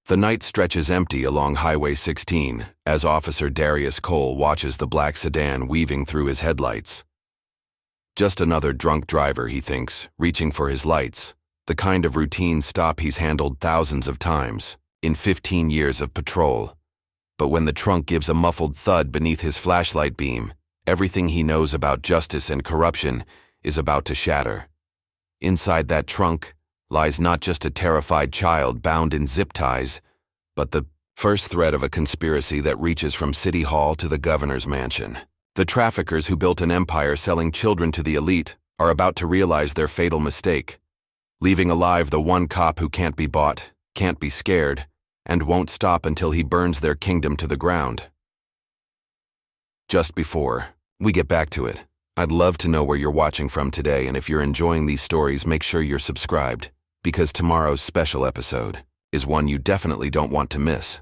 The night stretches empty along Highway 16 as Officer Darius Cole watches the black sedan weaving through his headlights. Just another drunk driver, he thinks, reaching for his lights, the kind of routine stop he's handled thousands of times in 15 years of patrol. But when the trunk gives a muffled thud beneath his flashlight beam, everything he knows about justice and corruption is about to shatter. Inside that trunk lies not just a terrified child bound in zip ties, but the first thread of a conspiracy that reaches from City Hall to the governor's mansion. The traffickers who built an empire selling children to the elite are about to realize their fatal mistake, leaving alive the one cop who can't be bought, can't be scared, and won't stop until he burns their kingdom to the ground. Just before we get back to it, I'd love to know where you're watching from today, and if you're enjoying these stories, make sure you're subscribed, because tomorrow's special episode is one you definitely don't want to miss.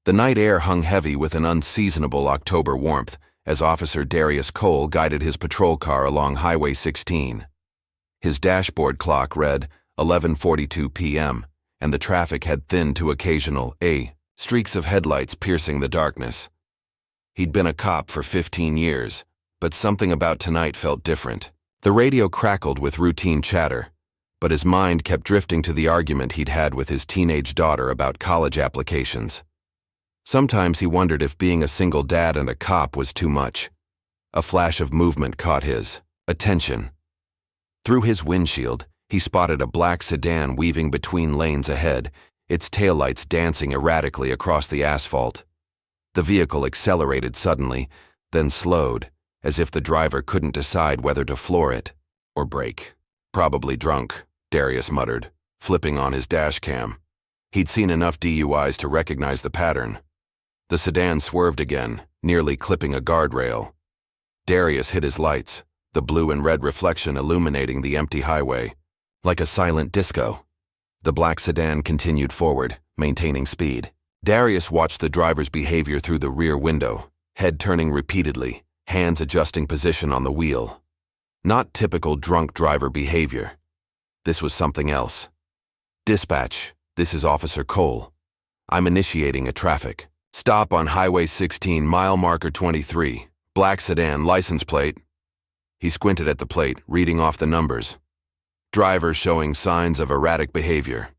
The night air hung heavy with an unseasonable October warmth as Officer Darius Cole guided his patrol car along Highway 16. His dashboard clock read 11:42 p.m., and the traffic had thinned to occasional streaks of headlights piercing the darkness. He'd been a cop for 15 years, but something about tonight felt different. The radio crackled with routine chatter, but his mind kept drifting to the argument he'd had with his teenage daughter about college applications. Sometimes he wondered if being a single dad and a cop was too much. A flash of movement caught his attention. Through his windshield, he spotted a black sedan weaving between lanes ahead, its taillights dancing erratically across the asphalt. The vehicle accelerated suddenly, then slowed, as if the driver couldn't decide whether to floor it or brake. "Probably drunk," Darius muttered, flipping on his dash cam. He'd seen enough DUIs to recognize the pattern. The sedan swerved again, nearly clipping a guardrail. Darius hit his lights, the blue and red reflection illuminating the empty highway. Like a silent disco, the black sedan continued forward, maintaining speed. Darius watched the driver's behavior through the rear window, head turning repeatedly, hands adjusting position on the wheel. Not typical drunk driver behavior. This was something else. "Dispatch, this is Officer Cole. I'm initiating a traffic stop on Highway 16, mile marker 23, black sedan, license plate." He squinted at the plate, reading off the numbers. "Driver showing signs of erratic behavior."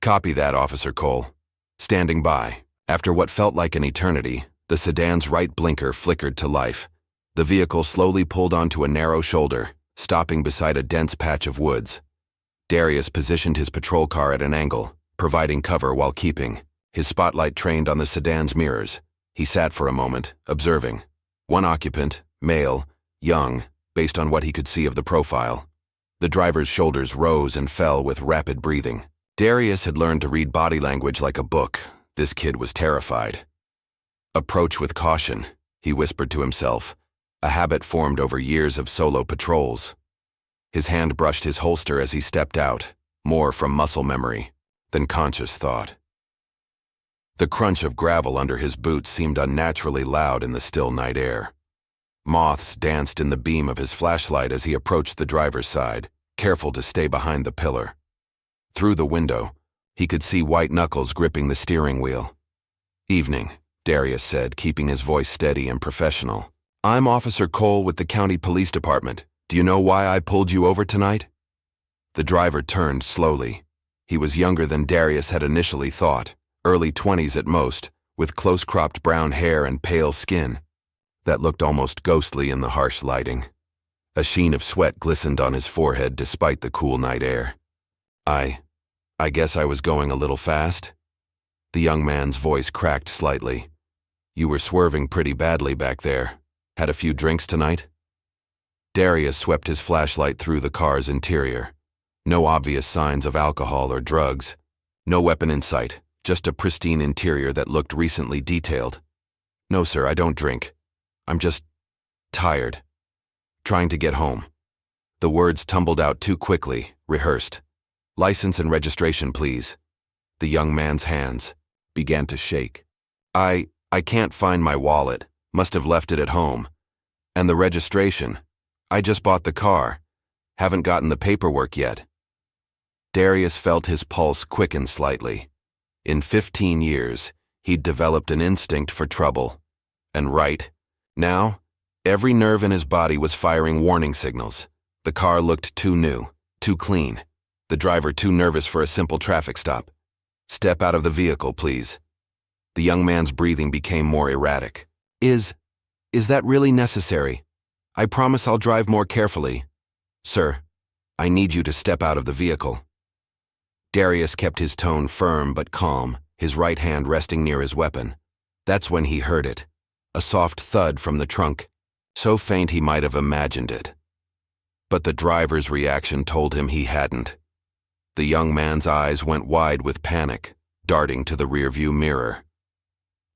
"Copy that, Officer Cole. Standing by." After what felt like an eternity, the sedan's right blinker flickered to life. The vehicle slowly pulled onto a narrow shoulder, stopping beside a dense patch of woods. Darius positioned his patrol car at an angle, providing cover while keeping his spotlight trained on the sedan's mirrors. He sat for a moment, observing. One occupant, male, young, based on what he could see of the profile. The driver's shoulders rose and fell with rapid breathing. Darius had learned to read body language like a book. This kid was terrified. "Approach with caution," he whispered to himself, a habit formed over years of solo patrols. His hand brushed his holster as he stepped out, more from muscle memory than conscious thought. The crunch of gravel under his boots seemed unnaturally loud in the still night air. Moths danced in the beam of his flashlight as he approached the driver's side, careful to stay behind the pillar. Through the window, he could see white knuckles gripping the steering wheel. "Evening," Darius said, keeping his voice steady and professional. "I'm Officer Cole with the County Police Department. Do you know why I pulled you over tonight?" The driver turned slowly. He was younger than Darius had initially thought, early 20s at most, with close-cropped brown hair and pale skin that looked almost ghostly in the harsh lighting. A sheen of sweat glistened on his forehead despite the cool night air. I guess I was going a little fast." The young man's voice cracked slightly. "You were swerving pretty badly back there. Had a few drinks tonight?" Darius swept his flashlight through the car's interior. No obvious signs of alcohol or drugs. No weapon in sight, just a pristine interior that looked recently detailed. "No, sir, I don't drink. I'm just tired. Trying to get home." The words tumbled out too quickly, rehearsed. "License and registration, please." The young man's hands began to shake. I can't find my wallet. Must have left it at home. And the registration. I just bought the car. Haven't gotten the paperwork yet." Darius felt his pulse quicken slightly. In 15 years, he'd developed an instinct for trouble. And right now, every nerve in his body was firing warning signals. The car looked too new, too clean. The driver too nervous for a simple traffic stop. "Step out of the vehicle, please." The young man's breathing became more erratic. Is that really necessary? I promise I'll drive more carefully." "Sir, I need you to step out of the vehicle." Darius kept his tone firm but calm, his right hand resting near his weapon. That's when he heard it. A soft thud from the trunk, so faint he might have imagined it. But the driver's reaction told him he hadn't. The young man's eyes went wide with panic, darting to the rearview mirror.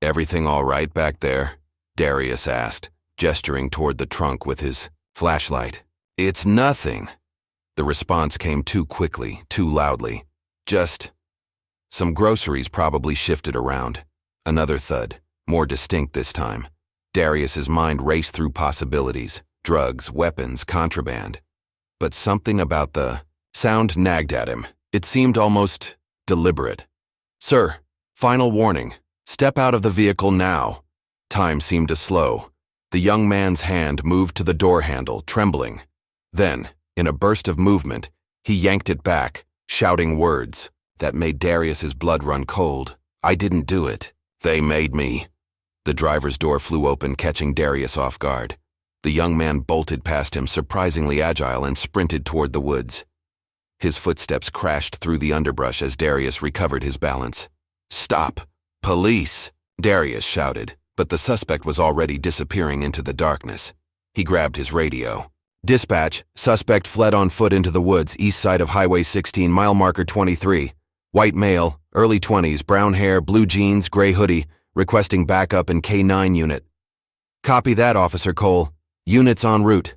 "Everything all right back there?" Darius asked, gesturing toward the trunk with his flashlight. "It's nothing." The response came too quickly, too loudly. "Just some groceries probably shifted around." Another thud, more distinct this time. Darius's mind raced through possibilities: drugs, weapons, contraband. But something about the sound nagged at him. It seemed almost deliberate. "Sir, final warning. Step out of the vehicle now." Time seemed to slow. The young man's hand moved to the door handle, trembling. Then, in a burst of movement, he yanked it back, shouting words that made Darius's blood run cold. "I didn't do it. They made me." The driver's door flew open, catching Darius off guard. The young man bolted past him, surprisingly agile, and sprinted toward the woods. His footsteps crashed through the underbrush as Darius recovered his balance. "Stop! Police!" Darius shouted, but the suspect was already disappearing into the darkness. He grabbed his radio. "Dispatch, suspect fled on foot into the woods, east side of Highway 16, mile marker 23. White male, early 20s, brown hair, blue jeans, gray hoodie, requesting backup in K9 unit." "Copy that, Officer Cole. Units en route."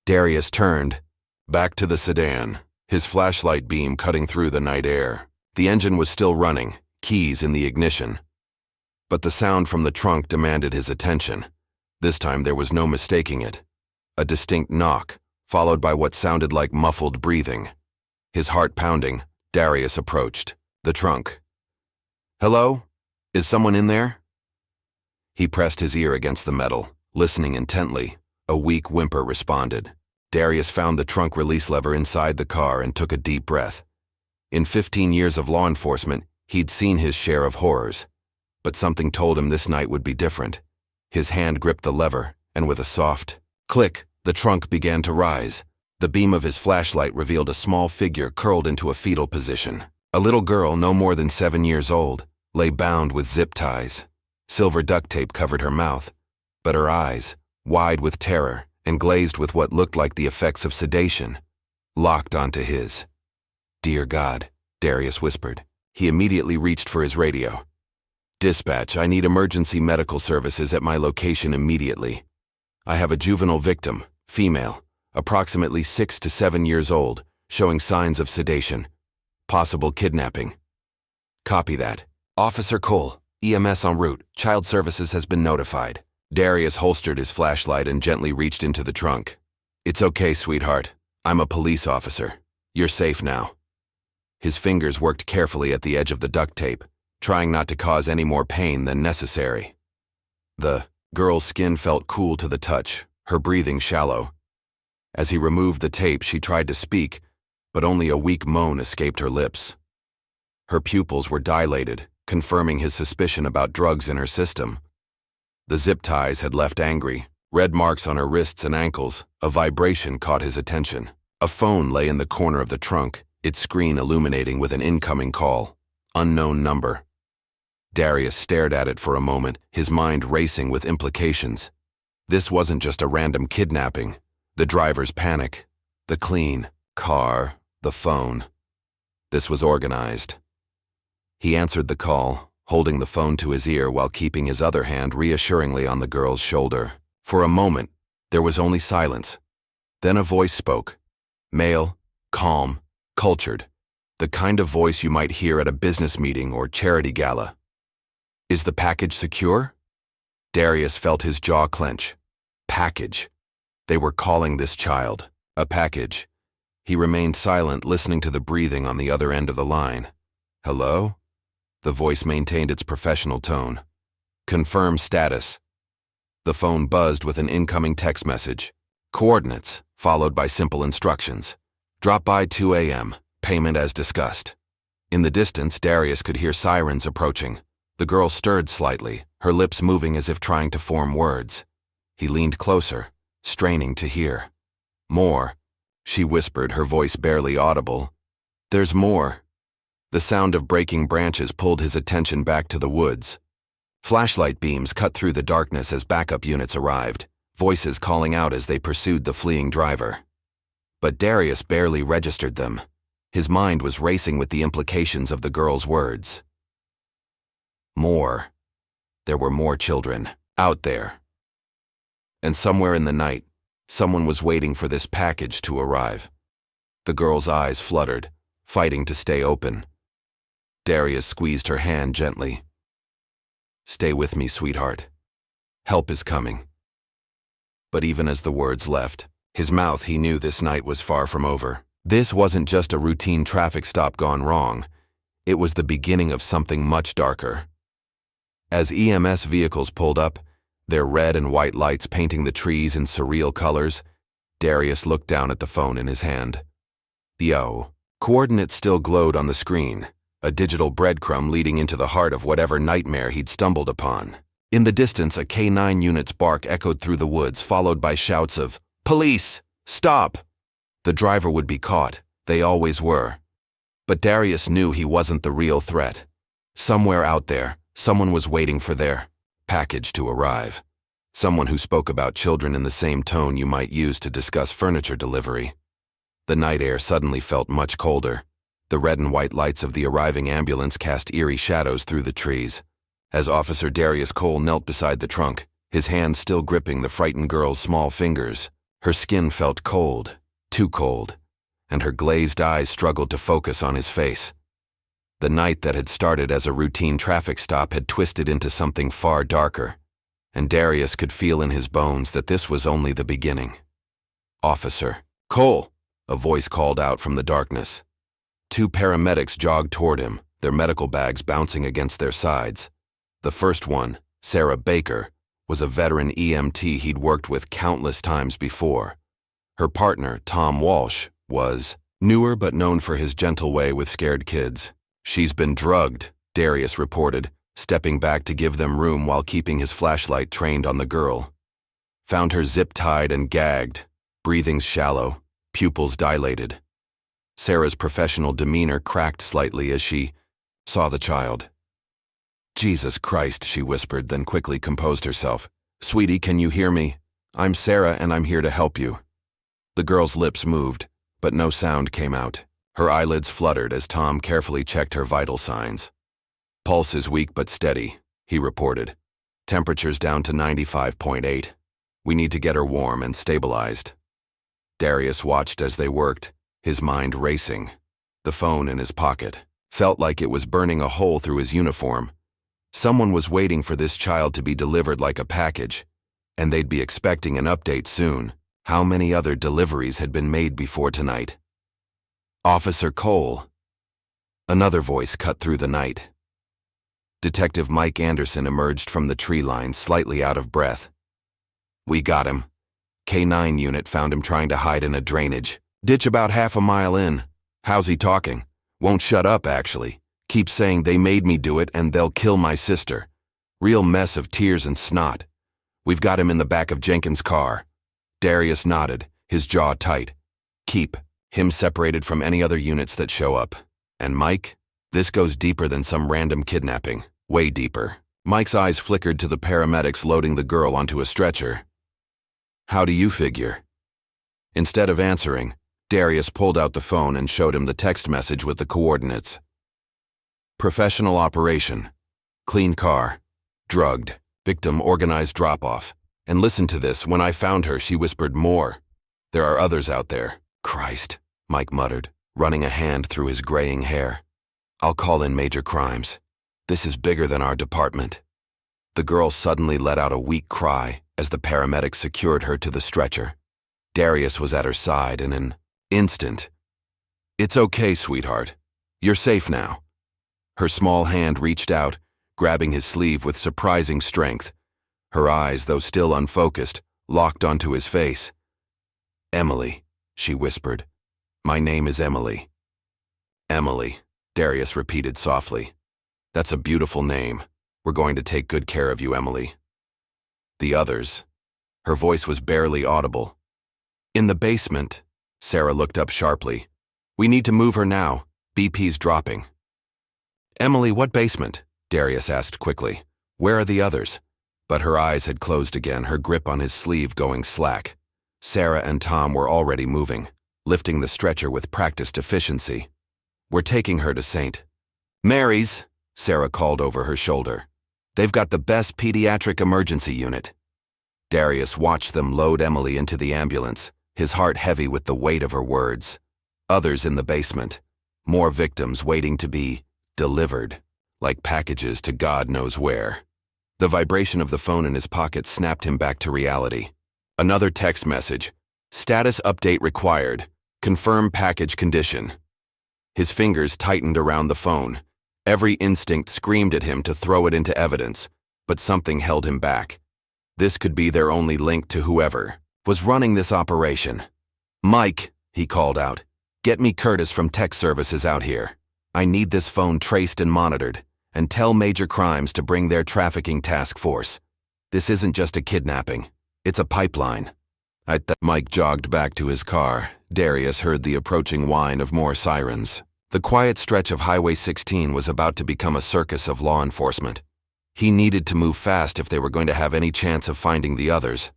Darius turned, back to the sedan, his flashlight beam cutting through the night air. The engine was still running, keys in the ignition. But the sound from the trunk demanded his attention. This time there was no mistaking it. A distinct knock, followed by what sounded like muffled breathing. His heart pounding, Darius approached the trunk. "Hello? Is someone in there?" He pressed his ear against the metal, listening intently. A weak whimper responded. Darius found the trunk release lever inside the car and took a deep breath. In 15 years of law enforcement, he'd seen his share of horrors. But something told him this night would be different. His hand gripped the lever, and with a soft click, the trunk began to rise. The beam of his flashlight revealed a small figure curled into a fetal position. A little girl, no more than 7 years old, lay bound with zip ties. Silver duct tape covered her mouth, but her eyes, wide with terror and glazed with what looked like the effects of sedation, locked onto his. "Dear God," Darius whispered. He immediately reached for his radio. "Dispatch, I need emergency medical services at my location immediately. I have a juvenile victim, female, approximately 6 to 7 years old, showing signs of sedation. Possible kidnapping." "Copy that. Officer Cole, EMS en route. Child Services has been notified." Darius holstered his flashlight and gently reached into the trunk. "It's okay, sweetheart. I'm a police officer. You're safe now." His fingers worked carefully at the edge of the duct tape, trying not to cause any more pain than necessary. The girl's skin felt cool to the touch, her breathing shallow. As he removed the tape, she tried to speak, but only a weak moan escaped her lips. Her pupils were dilated, confirming his suspicion about drugs in her system. The zip ties had left angry, red marks on her wrists and ankles. A vibration caught his attention. A phone lay in the corner of the trunk, its screen illuminating with an incoming call. Unknown number. Darius stared at it for a moment, his mind racing with implications. This wasn't just a random kidnapping. The driver's panic, the clean car, the phone. This was organized. He answered the call, holding the phone to his ear while keeping his other hand reassuringly on the girl's shoulder. For a moment, there was only silence. Then a voice spoke. Male, calm, cultured. The kind of voice you might hear at a business meeting or charity gala. "Is the package secure?" Darius felt his jaw clench. Package. They were calling this child a package. He remained silent, listening to the breathing on the other end of the line. "Hello? The voice maintained its professional tone. Confirm status. The phone buzzed with an incoming text message. Coordinates, followed by simple instructions. Drop by 2 a.m., payment as discussed. In the distance, Darius could hear sirens approaching. The girl stirred slightly, her lips moving as if trying to form words. He leaned closer, straining to hear. More, she whispered, her voice barely audible. There's more. The sound of breaking branches pulled his attention back to the woods. Flashlight beams cut through the darkness as backup units arrived, voices calling out as they pursued the fleeing driver. But Darius barely registered them. His mind was racing with the implications of the girl's words. More. There were more children, out there. And somewhere in the night, someone was waiting for this package to arrive. The girl's eyes fluttered, fighting to stay open. Darius squeezed her hand gently. Stay with me, sweetheart. Help is coming. But even as the words left his mouth, he knew this night was far from over. This wasn't just a routine traffic stop gone wrong. It was the beginning of something much darker. As EMS vehicles pulled up, their red and white lights painting the trees in surreal colors, Darius looked down at the phone in his hand. The coordinates still glowed on the screen, a digital breadcrumb leading into the heart of whatever nightmare he'd stumbled upon. In the distance, a K9 unit's bark echoed through the woods, followed by shouts of, "Police! Stop!" The driver would be caught. They always were. But Darius knew he wasn't the real threat. Somewhere out there, someone was waiting for their package to arrive. Someone who spoke about children in the same tone you might use to discuss furniture delivery. The night air suddenly felt much colder. The red and white lights of the arriving ambulance cast eerie shadows through the trees. As Officer Darius Cole knelt beside the trunk, his hand still gripping the frightened girl's small fingers, her skin felt cold, too cold, and her glazed eyes struggled to focus on his face. The night that had started as a routine traffic stop had twisted into something far darker, and Darius could feel in his bones that this was only the beginning. "Officer Cole!" a voice called out from the darkness. Two paramedics jogged toward him, their medical bags bouncing against their sides. The first one, Sarah Baker, was a veteran EMT he'd worked with countless times before. Her partner, Tom Walsh, was newer but known for his gentle way with scared kids. "She's been drugged," Darius reported, stepping back to give them room while keeping his flashlight trained on the girl. Found her zip-tied and gagged, breathing shallow, pupils dilated. Sarah's professional demeanor cracked slightly as she saw the child. "Jesus Christ," she whispered, then quickly composed herself. "Sweetie, can you hear me? I'm Sarah and I'm here to help you." The girl's lips moved, but no sound came out. Her eyelids fluttered as Tom carefully checked her vital signs. "Pulse is weak but steady," he reported. "Temperature's down to 95.8. We need to get her warm and stabilized." Darius watched as they worked, his mind racing. The phone in his pocket felt like it was burning a hole through his uniform. Someone was waiting for this child to be delivered like a package, and they'd be expecting an update soon. How many other deliveries had been made before tonight? "Officer Cole." Another voice cut through the night. Detective Mike Anderson emerged from the tree line, slightly out of breath. "We got him. K9 unit found him trying to hide in a drainage ditch about half a mile in. How's he talking? Won't shut up, actually. Keeps saying they made me do it and they'll kill my sister. Real mess of tears and snot. We've got him in the back of Jenkins' car." Darius nodded, his jaw tight. "Keep him separated from any other units that show up. And Mike? This goes deeper than some random kidnapping. Way deeper." Mike's eyes flickered to the paramedics loading the girl onto a stretcher. "How do you figure?" Instead of answering, Darius pulled out the phone and showed him the text message with the coordinates. "Professional operation. Clean car. Drugged. Victim organized drop-off. And listen to this, when I found her, she whispered more. There are others out there." "Christ," Mike muttered, running a hand through his graying hair. "I'll call in major crimes. This is bigger than our department." The girl suddenly let out a weak cry as the paramedics secured her to the stretcher. Darius was at her side in an instant. "It's okay, sweetheart. You're safe now." Her small hand reached out, grabbing his sleeve with surprising strength. Her eyes, though still unfocused, locked onto his face. "Emily," she whispered. "My name is Emily." "Emily," Darius repeated softly. "That's a beautiful name. We're going to take good care of you, Emily." "The others." Her voice was barely audible. "In the basement." Sarah looked up sharply. "We need to move her now. BP's dropping." "Emily, what basement?" Darius asked quickly. "Where are the others?" But her eyes had closed again, her grip on his sleeve going slack. Sarah and Tom were already moving, lifting the stretcher with practiced efficiency. "We're taking her to St. Mary's," Sarah called over her shoulder. "They've got the best pediatric emergency unit." Darius watched them load Emily into the ambulance, his heart heavy with the weight of her words. Others in the basement. More victims waiting to be delivered, like packages to God knows where. The vibration of the phone in his pocket snapped him back to reality. Another text message. "Status update required. Confirm package condition." His fingers tightened around the phone. Every instinct screamed at him to throw it into evidence, but something held him back. This could be their only link to whoever was running this operation. "Mike," he called out, "get me Curtis from tech services out here. I need this phone traced and monitored, and tell Major Crimes to bring their trafficking task force. This isn't just a kidnapping. It's a pipeline." Mike jogged back to his car. Darius heard the approaching whine of more sirens. The quiet stretch of Highway 16 was about to become a circus of law enforcement. He needed to move fast if they were going to have any chance of finding the others.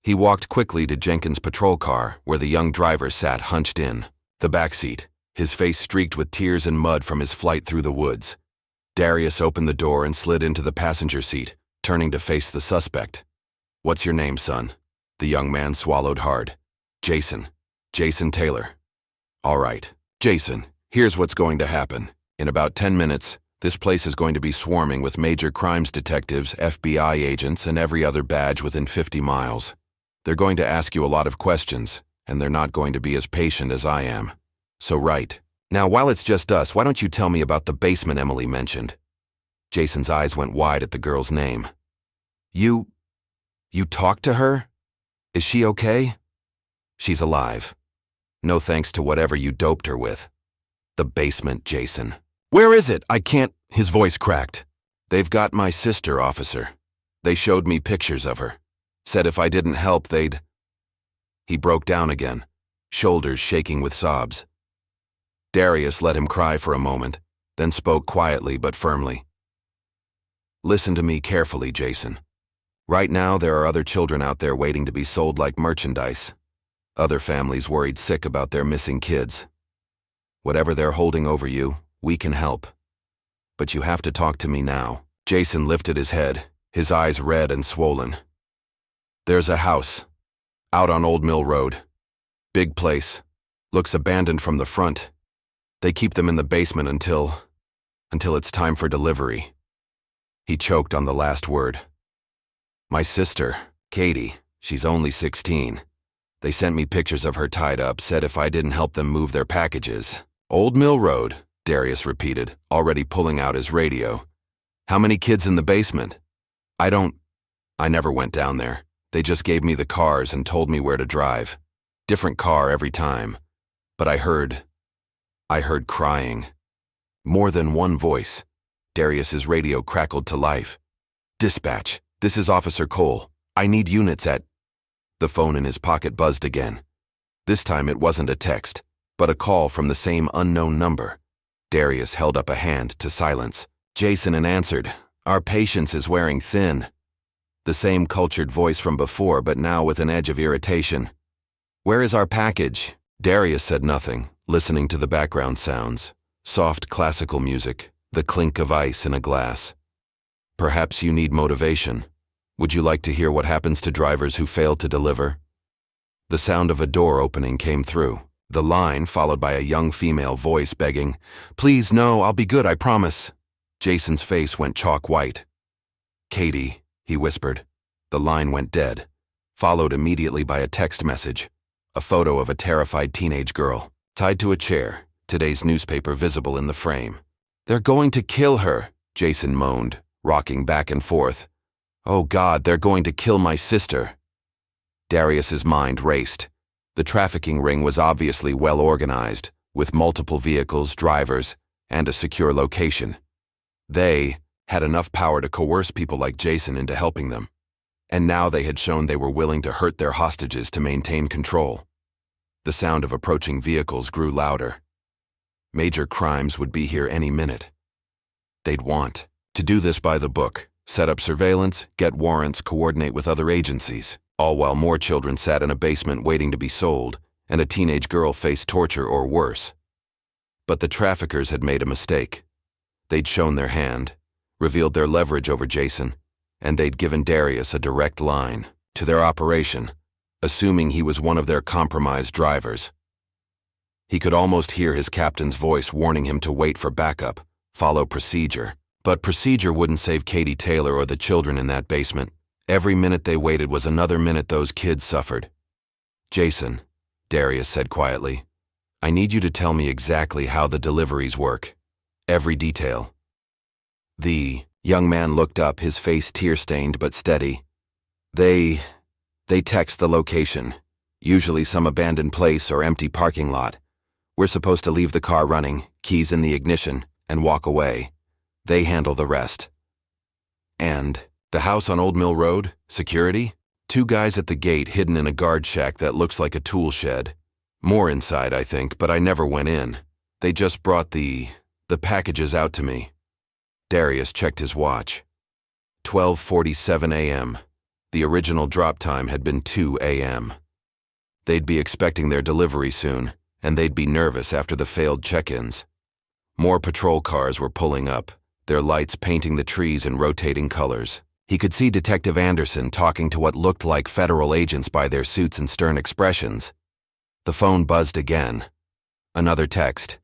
He walked quickly to Jenkins' patrol car, where the young driver sat hunched in the backseat, his face streaked with tears and mud from his flight through the woods. Darius opened the door and slid into the passenger seat, turning to face the suspect. "What's your name, son?" The young man swallowed hard. "Jason. Jason Taylor." "All right. Jason, here's what's going to happen. In about 10 minutes, this place is going to be swarming with major crimes detectives, FBI agents, and every other badge within 50 miles. They're going to ask you a lot of questions, and they're not going to be as patient as I am. So right. Now, while it's just us, why don't you tell me about the basement Emily mentioned?" Jason's eyes went wide at the girl's name. You talked to her? Is she okay?" "She's alive. No thanks to whatever you doped her with." "The basement, Jason." "Where is it? I can't—" His voice cracked. "They've got my sister, officer. They showed me pictures of her. Said if I didn't help, they'd—" He broke down again, shoulders shaking with sobs. Darius let him cry for a moment, then spoke quietly but firmly. "Listen to me carefully, Jason. Right now, there are other children out there waiting to be sold like merchandise. Other families worried sick about their missing kids. Whatever they're holding over you, we can help. But you have to talk to me now." Jason lifted his head, his eyes red and swollen. "There's a house, out on Old Mill Road. Big place. Looks abandoned from the front. They keep them in the basement until it's time for delivery." He choked on the last word. "My sister, Katie, she's only 16. They sent me pictures of her tied up, said if I didn't help them move their packages." "Old Mill Road," Darius repeated, already pulling out his radio. "How many kids in the basement?" I never went down there. They just gave me the cars and told me where to drive. Different car every time. But I heard crying. More than one voice. Darius's radio crackled to life. "Dispatch, this is Officer Cole. I need units at—" The phone in his pocket buzzed again. This time it wasn't a text, but a call from the same unknown number. Darius held up a hand to silence. Jason answered. "Our patience is wearing thin." The same cultured voice from before, but now with an edge of irritation. "Where is our package?" Darius said nothing, listening to the background sounds. Soft classical music, the clink of ice in a glass. "Perhaps you need motivation. Would you like to hear what happens to drivers who fail to deliver?" The sound of a door opening came through. The line, followed by a young female voice begging, "Please, no, I'll be good, I promise." Jason's face went chalk white. "Katie," he whispered. The line went dead, followed immediately by a text message. A photo of a terrified teenage girl, tied to a chair, today's newspaper visible in the frame. They're going to kill her, Jason moaned, rocking back and forth. Oh God, they're going to kill my sister. Darius's mind raced. The trafficking ring was obviously well organized, with multiple vehicles, drivers, and a secure location. They had enough power to coerce people like Jason into helping them. And now they had shown they were willing to hurt their hostages to maintain control. The sound of approaching vehicles grew louder. Major crimes would be here any minute. They'd want to do this by the book, set up surveillance, get warrants, coordinate with other agencies, all while more children sat in a basement waiting to be sold, and a teenage girl faced torture or worse. But the traffickers had made a mistake. They'd shown their hand, revealed their leverage over Jason, and they'd given Darius a direct line to their operation, assuming he was one of their compromised drivers. He could almost hear his captain's voice warning him to wait for backup, follow procedure. But procedure wouldn't save Katie Taylor or the children in that basement. Every minute they waited was another minute those kids suffered. Jason, Darius said quietly, I need you to tell me exactly how the deliveries work. Every detail. The young man looked up, his face tear-stained but steady. They text the location, usually some abandoned place or empty parking lot. We're supposed to leave the car running, keys in the ignition, and walk away. They handle the rest. And the house on Old Mill Road, security? 2 guys at the gate hidden in a guard shack that looks like a tool shed. More inside, I think, but I never went in. They just brought the packages out to me. Darius checked his watch. 12:47 a.m. The original drop time had been 2 a.m. They'd be expecting their delivery soon, and they'd be nervous after the failed check-ins. More patrol cars were pulling up, their lights painting the trees in rotating colors. He could see Detective Anderson talking to what looked like federal agents by their suits and stern expressions. The phone buzzed again. Another text.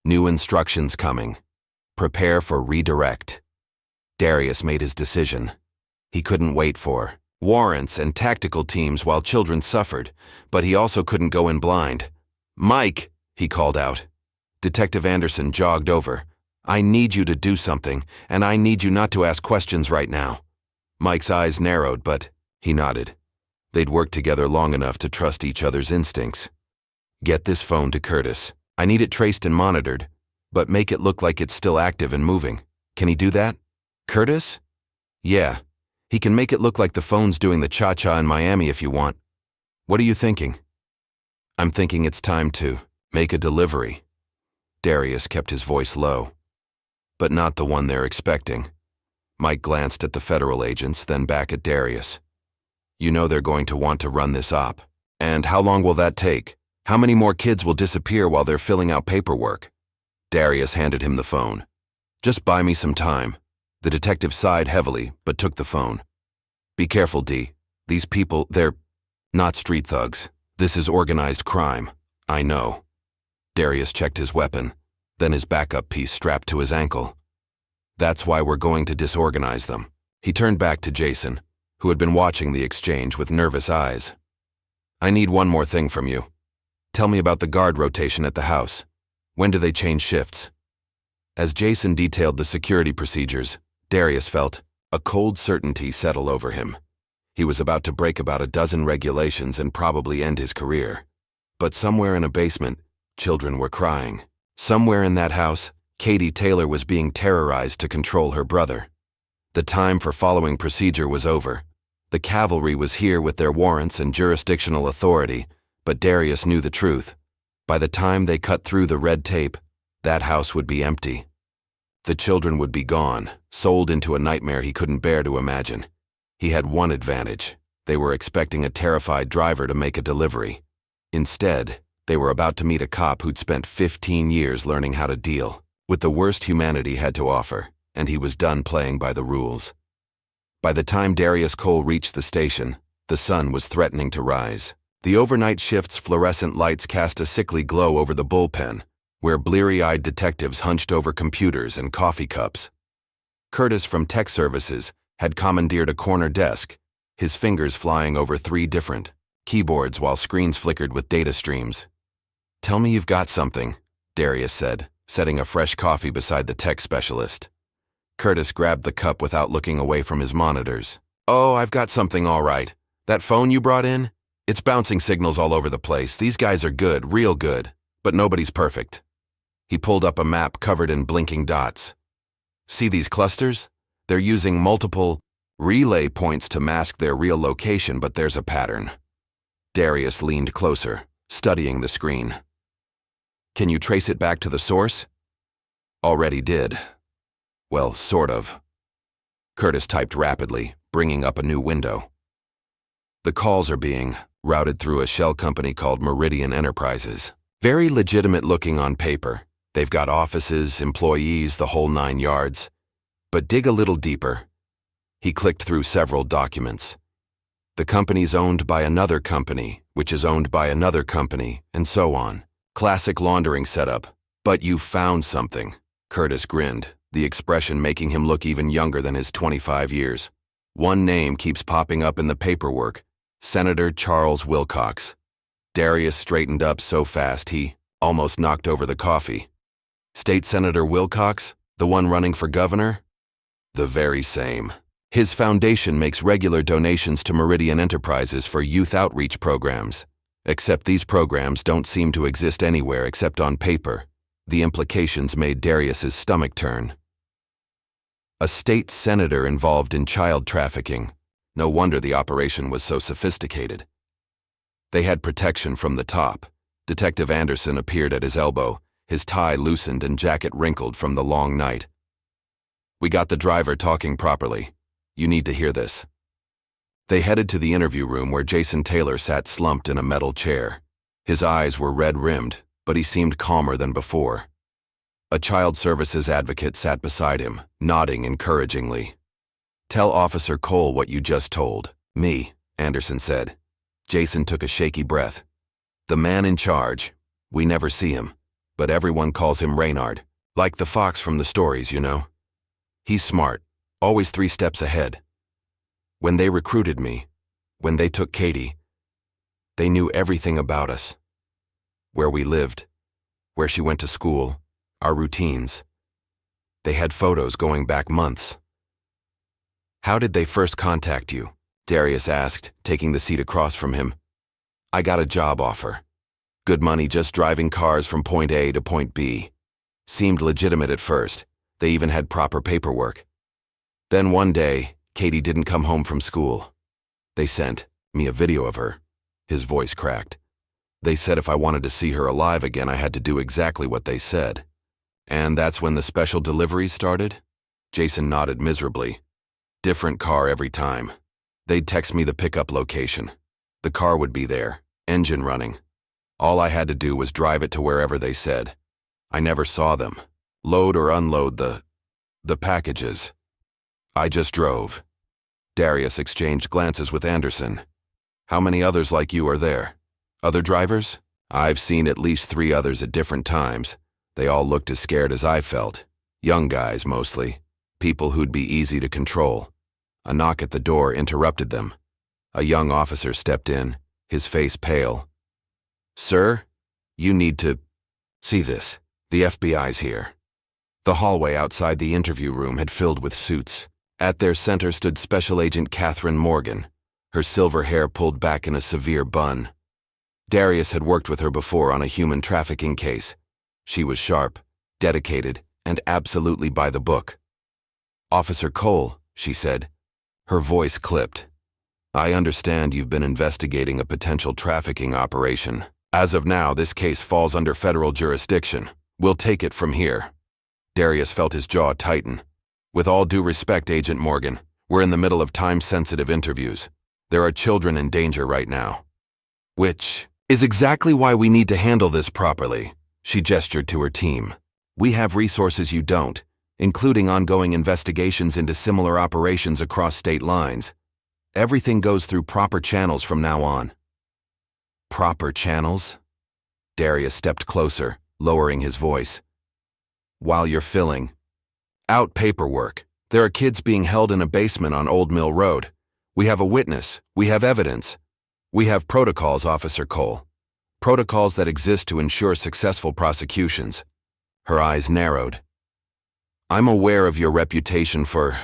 New instructions coming. Prepare for redirect. Darius made his decision. He couldn't wait for warrants and tactical teams while children suffered, but he also couldn't go in blind. Mike, he called out. Detective Anderson jogged over. I need you to do something, and I need you not to ask questions right now. Mike's eyes narrowed, but he nodded. They'd worked together long enough to trust each other's instincts. Get this phone to Curtis. I need it traced and monitored, but make it look like it's still active and moving. Can he do that? Curtis? Yeah. He can make it look like the phone's doing the cha-cha in Miami if you want. What are you thinking? I'm thinking it's time to make a delivery. Darius kept his voice low. But not the one they're expecting. Mike glanced at the federal agents, then back at Darius. You know they're going to want to run this op. And how long will that take? How many more kids will disappear while they're filling out paperwork? Darius handed him the phone. Just buy me some time. The detective sighed heavily, but took the phone. Be careful, D. These people, they're not street thugs. This is organized crime. I know. Darius checked his weapon, then his backup piece strapped to his ankle. That's why we're going to disorganize them. He turned back to Jason, who had been watching the exchange with nervous eyes. I need one more thing from you. Tell me about the guard rotation at the house. When do they change shifts? As Jason detailed the security procedures, Darius felt a cold certainty settle over him. He was about to break about a dozen regulations and probably end his career. But somewhere in a basement, children were crying. Somewhere in that house, Katie Taylor was being terrorized to control her brother. The time for following procedure was over. The cavalry was here with their warrants and jurisdictional authority, but Darius knew the truth. By the time they cut through the red tape, that house would be empty. The children would be gone, sold into a nightmare he couldn't bear to imagine. He had one advantage. They were expecting a terrified driver to make a delivery. Instead, they were about to meet a cop who'd spent 15 years learning how to deal with the worst humanity had to offer, and he was done playing by the rules. By the time Darius Cole reached the station, the sun was threatening to rise. The overnight shift's fluorescent lights cast a sickly glow over the bullpen, where bleary-eyed detectives hunched over computers and coffee cups. Curtis from Tech Services had commandeered a corner desk, his fingers flying over 3 different keyboards while screens flickered with data streams. Tell me you've got something, Darius said, setting a fresh coffee beside the tech specialist. Curtis grabbed the cup without looking away from his monitors. "Oh, I've got something all right. That phone you brought in? It's bouncing signals all over the place. These guys are good, real good, but nobody's perfect." He pulled up a map covered in blinking dots. "See these clusters? They're using multiple relay points to mask their real location, but there's a pattern." Darius leaned closer, studying the screen. "Can you trace it back to the source?" "Already did. Well, sort of." Curtis typed rapidly, bringing up a new window. "The calls are being routed through a shell company called Meridian Enterprises. Very legitimate looking on paper. They've got offices, employees, the whole 9 yards. But dig a little deeper." He clicked through several documents. "The company's owned by another company, which is owned by another company, and so on. Classic laundering setup. But you found something." Curtis grinned, the expression making him look even younger than his 25 years. "One name keeps popping up in the paperwork: Senator Charles Wilcox." Darius straightened up so fast he almost knocked over the coffee. "State Senator Wilcox? The one running for governor?" "The very same. His foundation makes regular donations to Meridian Enterprises for youth outreach programs. Except these programs don't seem to exist anywhere except on paper." The implications made Darius's stomach turn. A state senator involved in child trafficking. No wonder the operation was so sophisticated. They had protection from the top. Detective Anderson appeared at his elbow, his tie loosened and jacket wrinkled from the long night. "We got the driver talking properly. You need to hear this." They headed to the interview room where Jason Taylor sat slumped in a metal chair. His eyes were red-rimmed, but he seemed calmer than before. A child services advocate sat beside him, nodding encouragingly. "Tell Officer Cole what you just told me," Anderson said. Jason took a shaky breath. "The man in charge. We never see him, but everyone calls him Reynard, like the fox from the stories, you know. He's smart, always 3 steps ahead. When they recruited me, when they took Katie, they knew everything about us. Where we lived, where she went to school, our routines. They had photos going back months." "How did they first contact you?" Darius asked, taking the seat across from him. "I got a job offer. Good money just driving cars from point A to point B. Seemed legitimate at first. They even had proper paperwork. Then one day, Katie didn't come home from school. They sent me a video of her." His voice cracked. "They said if I wanted to see her alive again, I had to do exactly what they said. And that's when the special deliveries started?" Jason nodded miserably. "Different car every time. They'd text me the pickup location. The car would be there, engine running. All I had to do was drive it to wherever they said. I never saw them load or unload the packages. I just drove." Darius exchanged glances with Anderson. "How many others like you are there? Other drivers?" "I've seen at least 3 others at different times. They all looked as scared as I felt. Young guys, mostly. People who'd be easy to control." A knock at the door interrupted them. A young officer stepped in, his face pale. "Sir, you need to see this. The FBI's here." The hallway outside the interview room had filled with suits. At their center stood Special Agent Catherine Morgan, her silver hair pulled back in a severe bun. Darius had worked with her before on a human trafficking case. She was sharp, dedicated, and absolutely by the book. "Officer Cole," she said. Her voice clipped. "I understand you've been investigating a potential trafficking operation. As of now, this case falls under federal jurisdiction. We'll take it from here." Darius felt his jaw tighten. "With all due respect, Agent Morgan, we're in the middle of time-sensitive interviews. There are children in danger right now." "Which is exactly why we need to handle this properly," she gestured to her team. "We have resources you don't, including ongoing investigations into similar operations across state lines. Everything goes through proper channels from now on." "Proper channels?" Darius stepped closer, lowering his voice. "While you're filling out paperwork, there are kids being held in a basement on Old Mill Road. We have a witness. We have evidence. We have protocols, Officer Cole. Protocols that exist to ensure successful prosecutions." Her eyes narrowed. I'm aware of your reputation for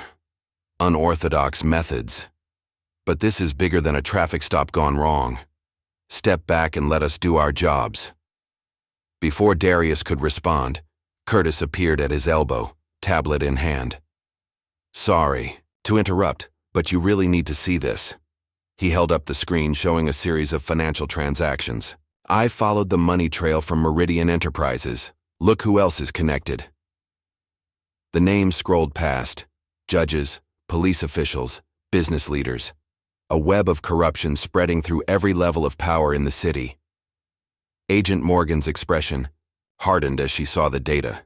unorthodox methods, but this is bigger than a traffic stop gone wrong. Step back and let us do our jobs. Before Darius could respond, Curtis appeared at his elbow, tablet in hand. Sorry to interrupt, but you really need to see this. He held up the screen showing a series of financial transactions. I followed the money trail from Meridian Enterprises. Look who else is connected. The names scrolled past: judges, police officials, business leaders. A web of corruption spreading through every level of power in the city. Agent Morgan's expression hardened as she saw the data.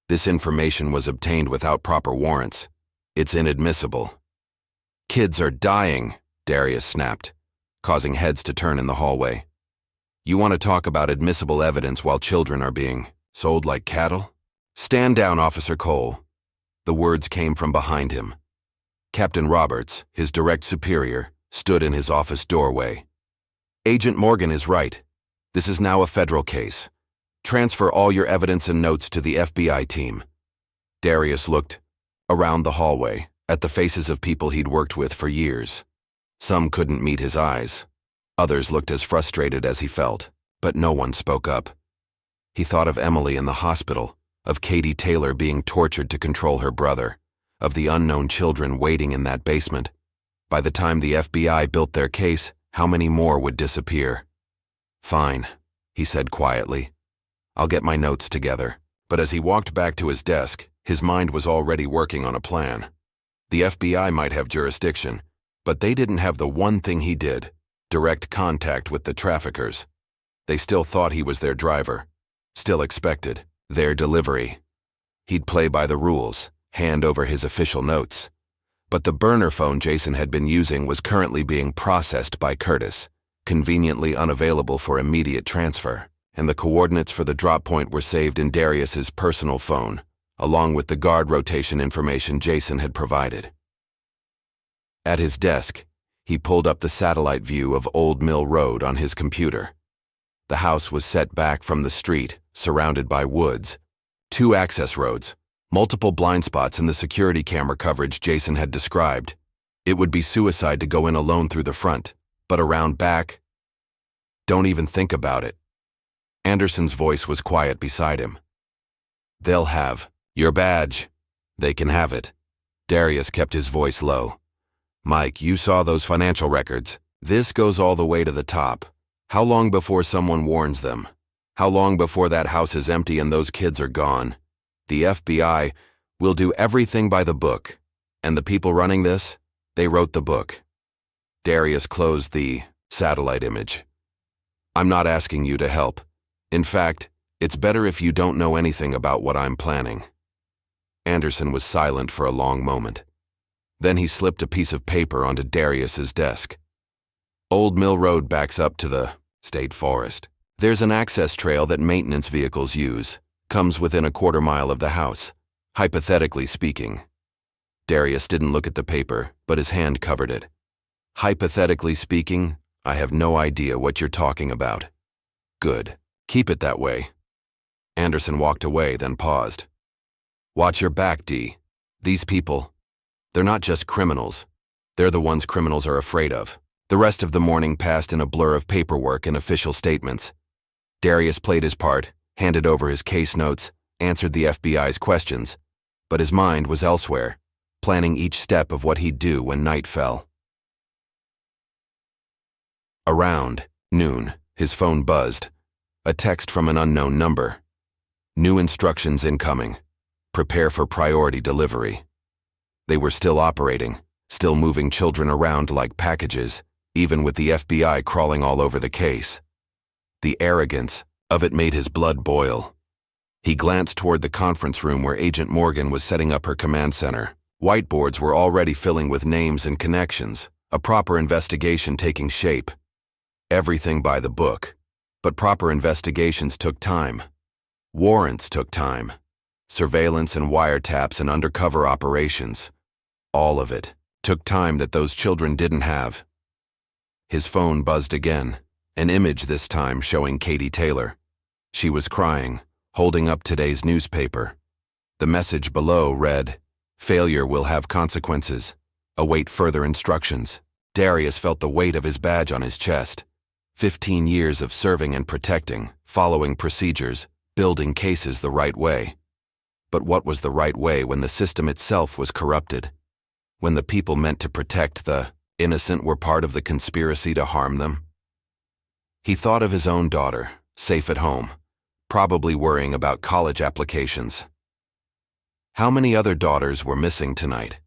This information was obtained without proper warrants. It's inadmissible. Kids are dying, Darius snapped, causing heads to turn in the hallway. You want to talk about admissible evidence while children are being sold like cattle? Stand down, Officer Cole. The words came from behind him. Captain Roberts, his direct superior, stood in his office doorway. Agent Morgan is right. This is now a federal case. Transfer all your evidence and notes to the FBI team. Darius looked around the hallway at the faces of people he'd worked with for years. Some couldn't meet his eyes. Others looked as frustrated as he felt, but no one spoke up. He thought of Emily in the hospital, of Katie Taylor being tortured to control her brother, of the unknown children waiting in that basement. By the time the FBI built their case, how many more would disappear? Fine, he said quietly. I'll get my notes together. But as he walked back to his desk, his mind was already working on a plan. The FBI might have jurisdiction, but they didn't have the one thing he did: direct contact with the traffickers. They still thought he was their driver, still expected their delivery. He'd play by the rules, hand over his official notes. But the burner phone Jason had been using was currently being processed by Curtis, conveniently unavailable for immediate transfer, and the coordinates for the drop point were saved in Darius's personal phone, along with the guard rotation information Jason had provided. At his desk, he pulled up the satellite view of Old Mill Road on his computer. The house was set back from the street, surrounded by woods, 2 access roads, multiple blind spots in the security camera coverage Jason had described. It would be suicide to go in alone through the front, but around back? Don't even think about it. Anderson's voice was quiet beside him. They'll have your badge. They can have it. Darius kept his voice low. Mike, you saw those financial records. This goes all the way to the top. How long before someone warns them? How long before that house is empty and those kids are gone? The FBI will do everything by the book. And the people running this, they wrote the book. Darius closed the satellite image. I'm not asking you to help. In fact, it's better if you don't know anything about what I'm planning. Anderson was silent for a long moment. Then he slipped a piece of paper onto Darius's desk. Old Mill Road backs up to the state forest. There's an access trail that maintenance vehicles use. Comes within a quarter mile of the house, hypothetically speaking. Darius didn't look at the paper, but his hand covered it. Hypothetically speaking, I have no idea what you're talking about. Good. Keep it that way. Anderson walked away, then paused. Watch your back, D. These people, they're not just criminals. They're the ones criminals are afraid of. The rest of the morning passed in a blur of paperwork and official statements. Darius played his part, handed over his case notes, answered the FBI's questions, but his mind was elsewhere, planning each step of what he'd do when night fell. Around noon, his phone buzzed. A text from an unknown number. New instructions incoming. Prepare for priority delivery. They were still operating, still moving children around like packages, even with the FBI crawling all over the case. The arrogance of it made his blood boil. He glanced toward the conference room where Agent Morgan was setting up her command center. Whiteboards were already filling with names and connections, a proper investigation taking shape. Everything by the book. But proper investigations took time. Warrants took time. Surveillance and wiretaps and undercover operations. All of it took time that those children didn't have. His phone buzzed again, an image this time showing Katie Taylor. She was crying, holding up today's newspaper. The message below read, "Failure will have consequences. Await further instructions." Darius felt the weight of his badge on his chest. 15 years of serving and protecting, following procedures, building cases the right way. But what was the right way when the system itself was corrupted? When the people meant to protect the innocent were part of the conspiracy to harm them? He thought of his own daughter, safe at home, probably worrying about college applications. How many other daughters were missing tonight?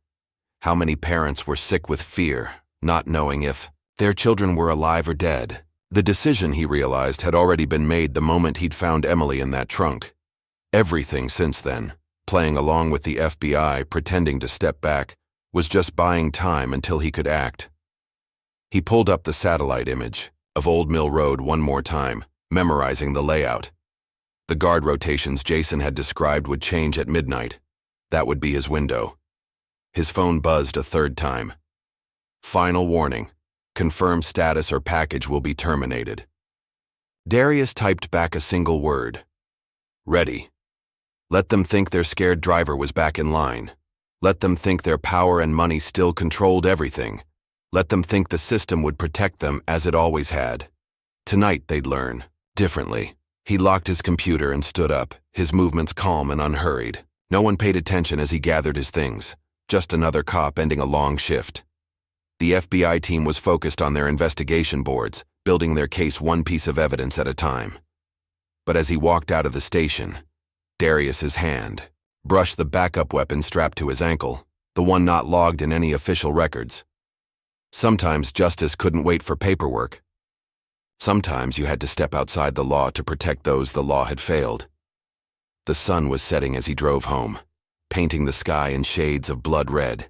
How many parents were sick with fear, not knowing if their children were alive or dead? The decision, he realized, had already been made the moment he'd found Emily in that trunk. Everything since then, playing along with the FBI, pretending to step back, was just buying time until he could act. He pulled up the satellite image of Old Mill Road one more time, memorizing the layout. The guard rotations Jason had described would change at midnight. That would be his window. His phone buzzed a third time. Final warning. Confirm status or package will be terminated. Darius typed back a single word. Ready. Let them think their scared driver was back in line. Let them think their power and money still controlled everything. Let them think the system would protect them as it always had. Tonight they'd learn. Differently. He locked his computer and stood up, his movements calm and unhurried. No one paid attention as he gathered his things. Just another cop ending a long shift. The FBI team was focused on their investigation boards, building their case one piece of evidence at a time. But as he walked out of the station, Darius's hand brushed the backup weapon strapped to his ankle, the one not logged in any official records. Sometimes justice couldn't wait for paperwork. Sometimes you had to step outside the law to protect those the law had failed. The sun was setting as he drove home, painting the sky in shades of blood red.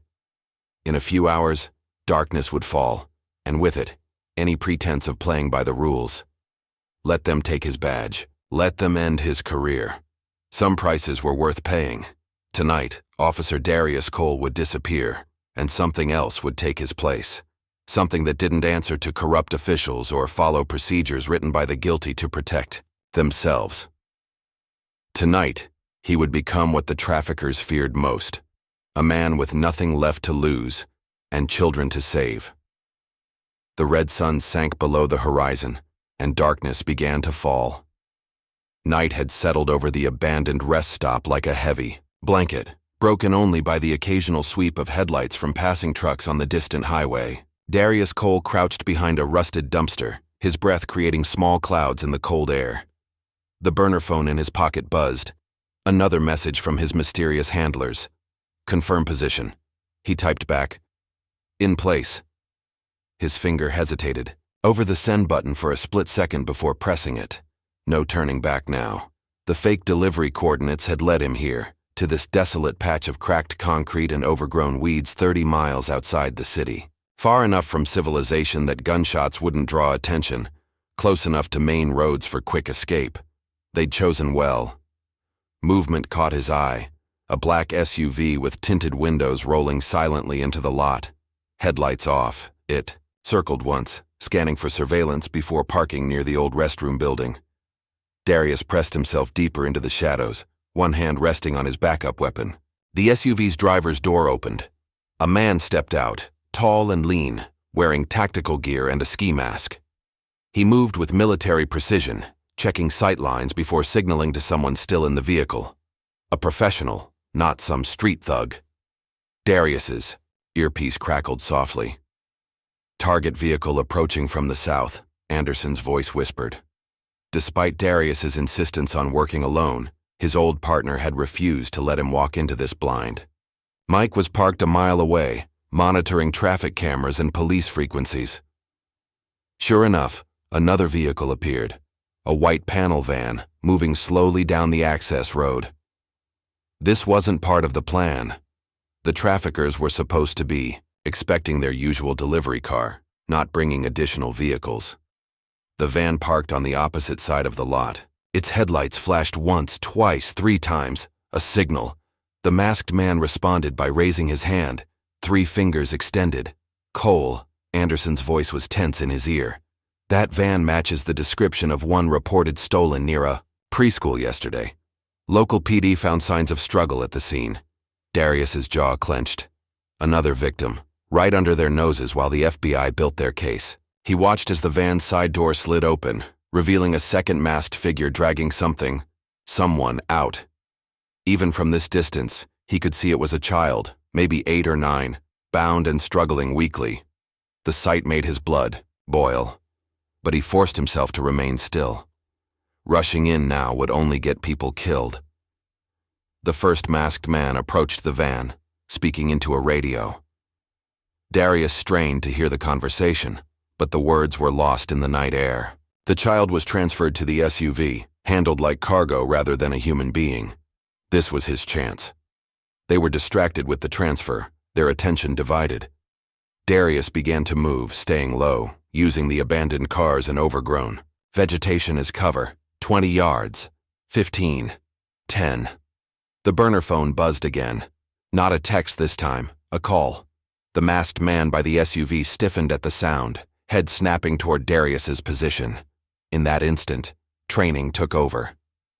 In a few hours, darkness would fall, and with it, any pretense of playing by the rules. Let them take his badge. Let them end his career. Some prices were worth paying. Tonight, Officer Darius Cole would disappear, and something else would take his place. Something that didn't answer to corrupt officials or follow procedures written by the guilty to protect themselves. Tonight, he would become what the traffickers feared most, a man with nothing left to lose and children to save. The red sun sank below the horizon, and darkness began to fall. Night had settled over the abandoned rest stop like a heavy blanket, broken only by the occasional sweep of headlights from passing trucks on the distant highway. Darius Cole crouched behind a rusted dumpster, his breath creating small clouds in the cold air. The burner phone in his pocket buzzed. Another message from his mysterious handlers. Confirm position. He typed back, "In place." His finger hesitated over the send button for a split second before pressing it. No turning back now. The fake delivery coordinates had led him here, to this desolate patch of cracked concrete and overgrown weeds 30 miles outside the city. Far enough from civilization that gunshots wouldn't draw attention, close enough to main roads for quick escape. They'd chosen well. Movement caught his eye, a black SUV with tinted windows rolling silently into the lot. Headlights off, it circled once, scanning for surveillance before parking near the old restroom building. Darius pressed himself deeper into the shadows, one hand resting on his backup weapon. The SUV's driver's door opened. A man stepped out, tall and lean, wearing tactical gear and a ski mask. He moved with military precision, checking sight lines before signaling to someone still in the vehicle. A professional, not some street thug. Darius's earpiece crackled softly. Target vehicle approaching from the south, Anderson's voice whispered. Despite Darius's insistence on working alone, his old partner had refused to let him walk into this blind. Mike was parked a mile away, monitoring traffic cameras and police frequencies. Sure enough, another vehicle appeared, a white panel van, moving slowly down the access road. This wasn't part of the plan. The traffickers were supposed to be expecting their usual delivery car, not bringing additional vehicles. The van parked on the opposite side of the lot. Its headlights flashed once, twice, 3 times, a signal. The masked man responded by raising his hand, 3 fingers extended. "Cole," Anderson's voice was tense in his ear. "That van matches the description of one reported stolen near a preschool yesterday. Local PD found signs of struggle at the scene. Darius's jaw clenched. Another victim, right under their noses while the FBI built their case. He watched as the van's side door slid open, revealing a second masked figure dragging someone out. Even from this distance, he could see it was a child, maybe 8 or 9, bound and struggling weakly. The sight made his blood boil, but he forced himself to remain still. Rushing in now would only get people killed. The first masked man approached the van, speaking into a radio. Darius strained to hear the conversation, but the words were lost in the night air. The child was transferred to the SUV, handled like cargo rather than a human being. This was his chance. They were distracted with the transfer, their attention divided. Darius began to move, staying low, using the abandoned cars and overgrown vegetation as cover. 20 yards. 15. 10. The burner phone buzzed again. Not a text this time, a call. The masked man by the SUV stiffened at the sound, head snapping toward Darius's position. In that instant, training took over.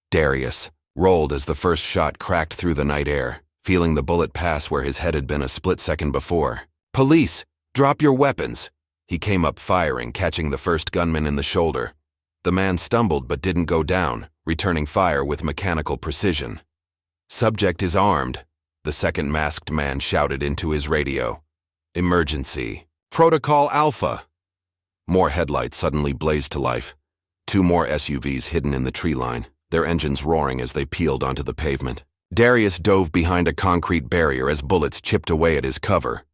Darius rolled as the first shot cracked through the night air, feeling the bullet pass where his head had been a split second before. "Police! Drop your weapons!" He came up firing, catching the first gunman in the shoulder. The man stumbled but didn't go down, returning fire with mechanical precision. "Subject is armed," the second masked man shouted into his radio. "Emergency. Protocol Alpha." More headlights suddenly blazed to life. 2 more SUVs hidden in the tree line, their engines roaring as they peeled onto the pavement. Darius dove behind a concrete barrier as bullets chipped away at his cover.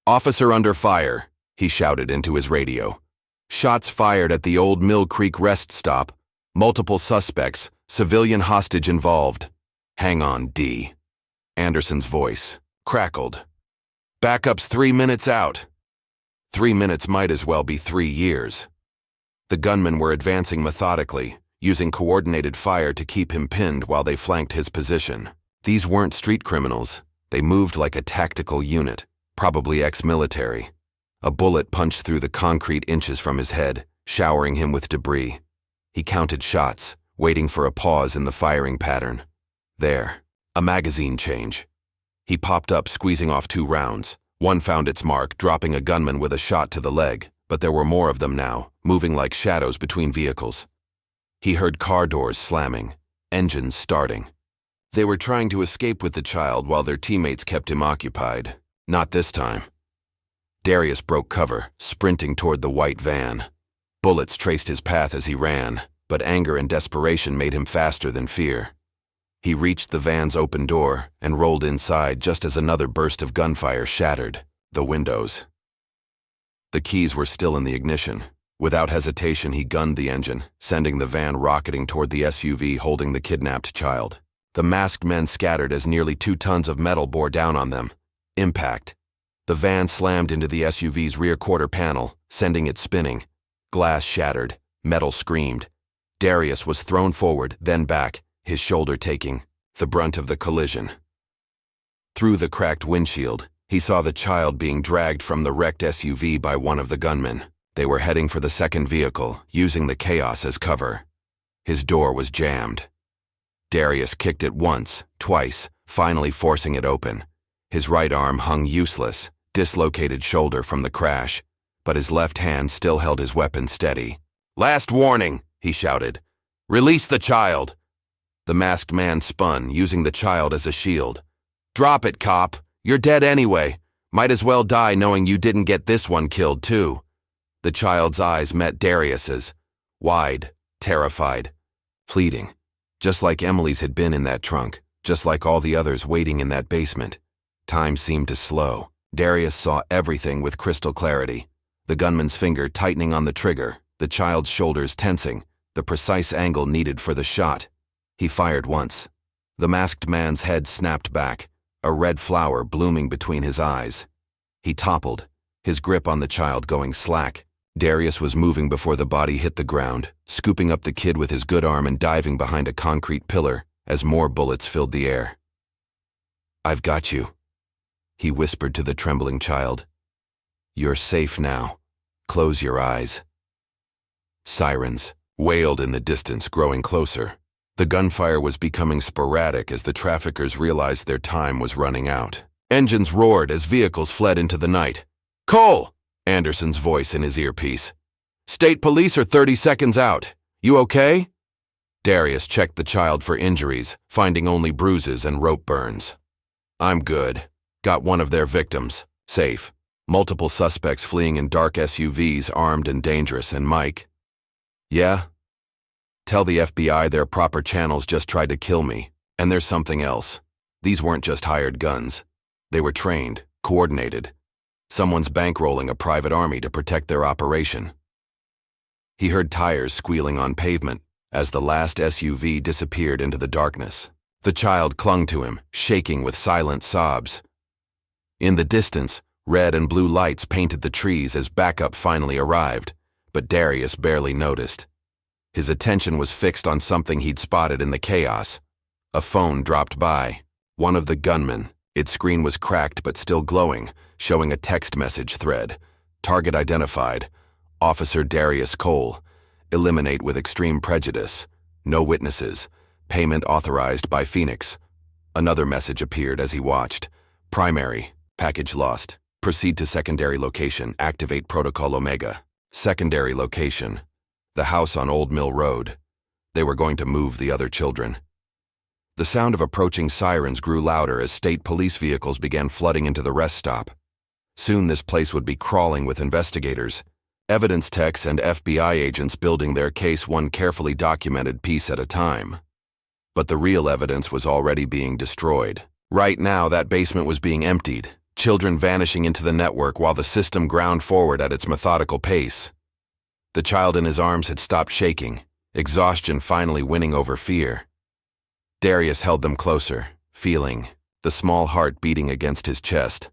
"Officer under fire," he shouted into his radio. "Shots fired at the Old Mill Creek rest stop. Multiple suspects, civilian hostage involved. Hang on, D." Anderson's voice crackled. "Backup's 3 minutes out." 3 minutes might as well be 3 years. The gunmen were advancing methodically, using coordinated fire to keep him pinned while they flanked his position. These weren't street criminals. They moved like a tactical unit, probably ex-military. A bullet punched through the concrete inches from his head, showering him with debris. He counted shots, waiting for a pause in the firing pattern. There, a magazine change. He popped up, squeezing off 2 rounds. One found its mark, dropping a gunman with a shot to the leg, but there were more of them now, moving like shadows between vehicles. He heard car doors slamming, engines starting. They were trying to escape with the child while their teammates kept him occupied. Not this time. Darius broke cover, sprinting toward the white van. Bullets traced his path as he ran, but anger and desperation made him faster than fear. He reached the van's open door and rolled inside just as another burst of gunfire shattered the windows. The keys were still in the ignition. Without hesitation, he gunned the engine, sending the van rocketing toward the SUV holding the kidnapped child. The masked men scattered as nearly 2 tons of metal bore down on them. Impact. The van slammed into the SUV's rear quarter panel, sending it spinning. Glass shattered. Metal screamed. Darius was thrown forward, then back, his shoulder taking the brunt of the collision. Through the cracked windshield, he saw the child being dragged from the wrecked SUV by one of the gunmen. They were heading for the second vehicle, using the chaos as cover. His door was jammed. Darius kicked it once, twice, finally forcing it open. His right arm hung useless, dislocated shoulder from the crash, but his left hand still held his weapon steady. "Last warning," he shouted. "Release the child." The masked man spun, using the child as a shield. "Drop it, cop. You're dead anyway. Might as well die knowing you didn't get this one killed, too." The child's eyes met Darius's, wide, terrified, fleeting. Just like Emily's had been in that trunk, just like all the others waiting in that basement. Time seemed to slow. Darius saw everything with crystal clarity. The gunman's finger tightening on the trigger, the child's shoulders tensing, the precise angle needed for the shot. He fired once. The masked man's head snapped back, a red flower blooming between his eyes. He toppled, his grip on the child going slack. Darius was moving before the body hit the ground, scooping up the kid with his good arm and diving behind a concrete pillar as more bullets filled the air. "I've got you," he whispered to the trembling child. "You're safe now. Close your eyes." Sirens wailed in the distance, growing closer. The gunfire was becoming sporadic as the traffickers realized their time was running out. Engines roared as vehicles fled into the night. "Cole!" Anderson's voice in his earpiece. "State police are 30 seconds out. You okay?" Darius checked the child for injuries, finding only bruises and rope burns. "I'm good. Got one of their victims. Safe. Multiple suspects fleeing in dark SUVs, armed and dangerous, and Mike." "Yeah? Tell the FBI their proper channels just tried to kill me. And there's something else. These weren't just hired guns. They were trained, coordinated. Someone's bankrolling a private army to protect their operation." He heard tires squealing on pavement as the last SUV disappeared into the darkness. The child clung to him, shaking with silent sobs. In the distance, red and blue lights painted the trees as backup finally arrived, but Darius barely noticed. His attention was fixed on something he'd spotted in the chaos. A phone dropped by. One of the gunmen. Its screen was cracked but still glowing, showing a text message thread. Target identified. Officer Darius Cole. Eliminate with extreme prejudice. No witnesses. Payment authorized by Phoenix. Another message appeared as he watched. Primary. Package lost. Proceed to secondary location. Activate Protocol Omega. Secondary location. The house on Old Mill Road. They were going to move the other children. The sound of approaching sirens grew louder as state police vehicles began flooding into the rest stop. Soon this place would be crawling with investigators, evidence techs and FBI agents building their case one carefully documented piece at a time. But the real evidence was already being destroyed. Right now, that basement was being emptied, children vanishing into the network while the system ground forward at its methodical pace. The child in his arms had stopped shaking, exhaustion finally winning over fear. Darius held them closer, feeling the small heart beating against his chest.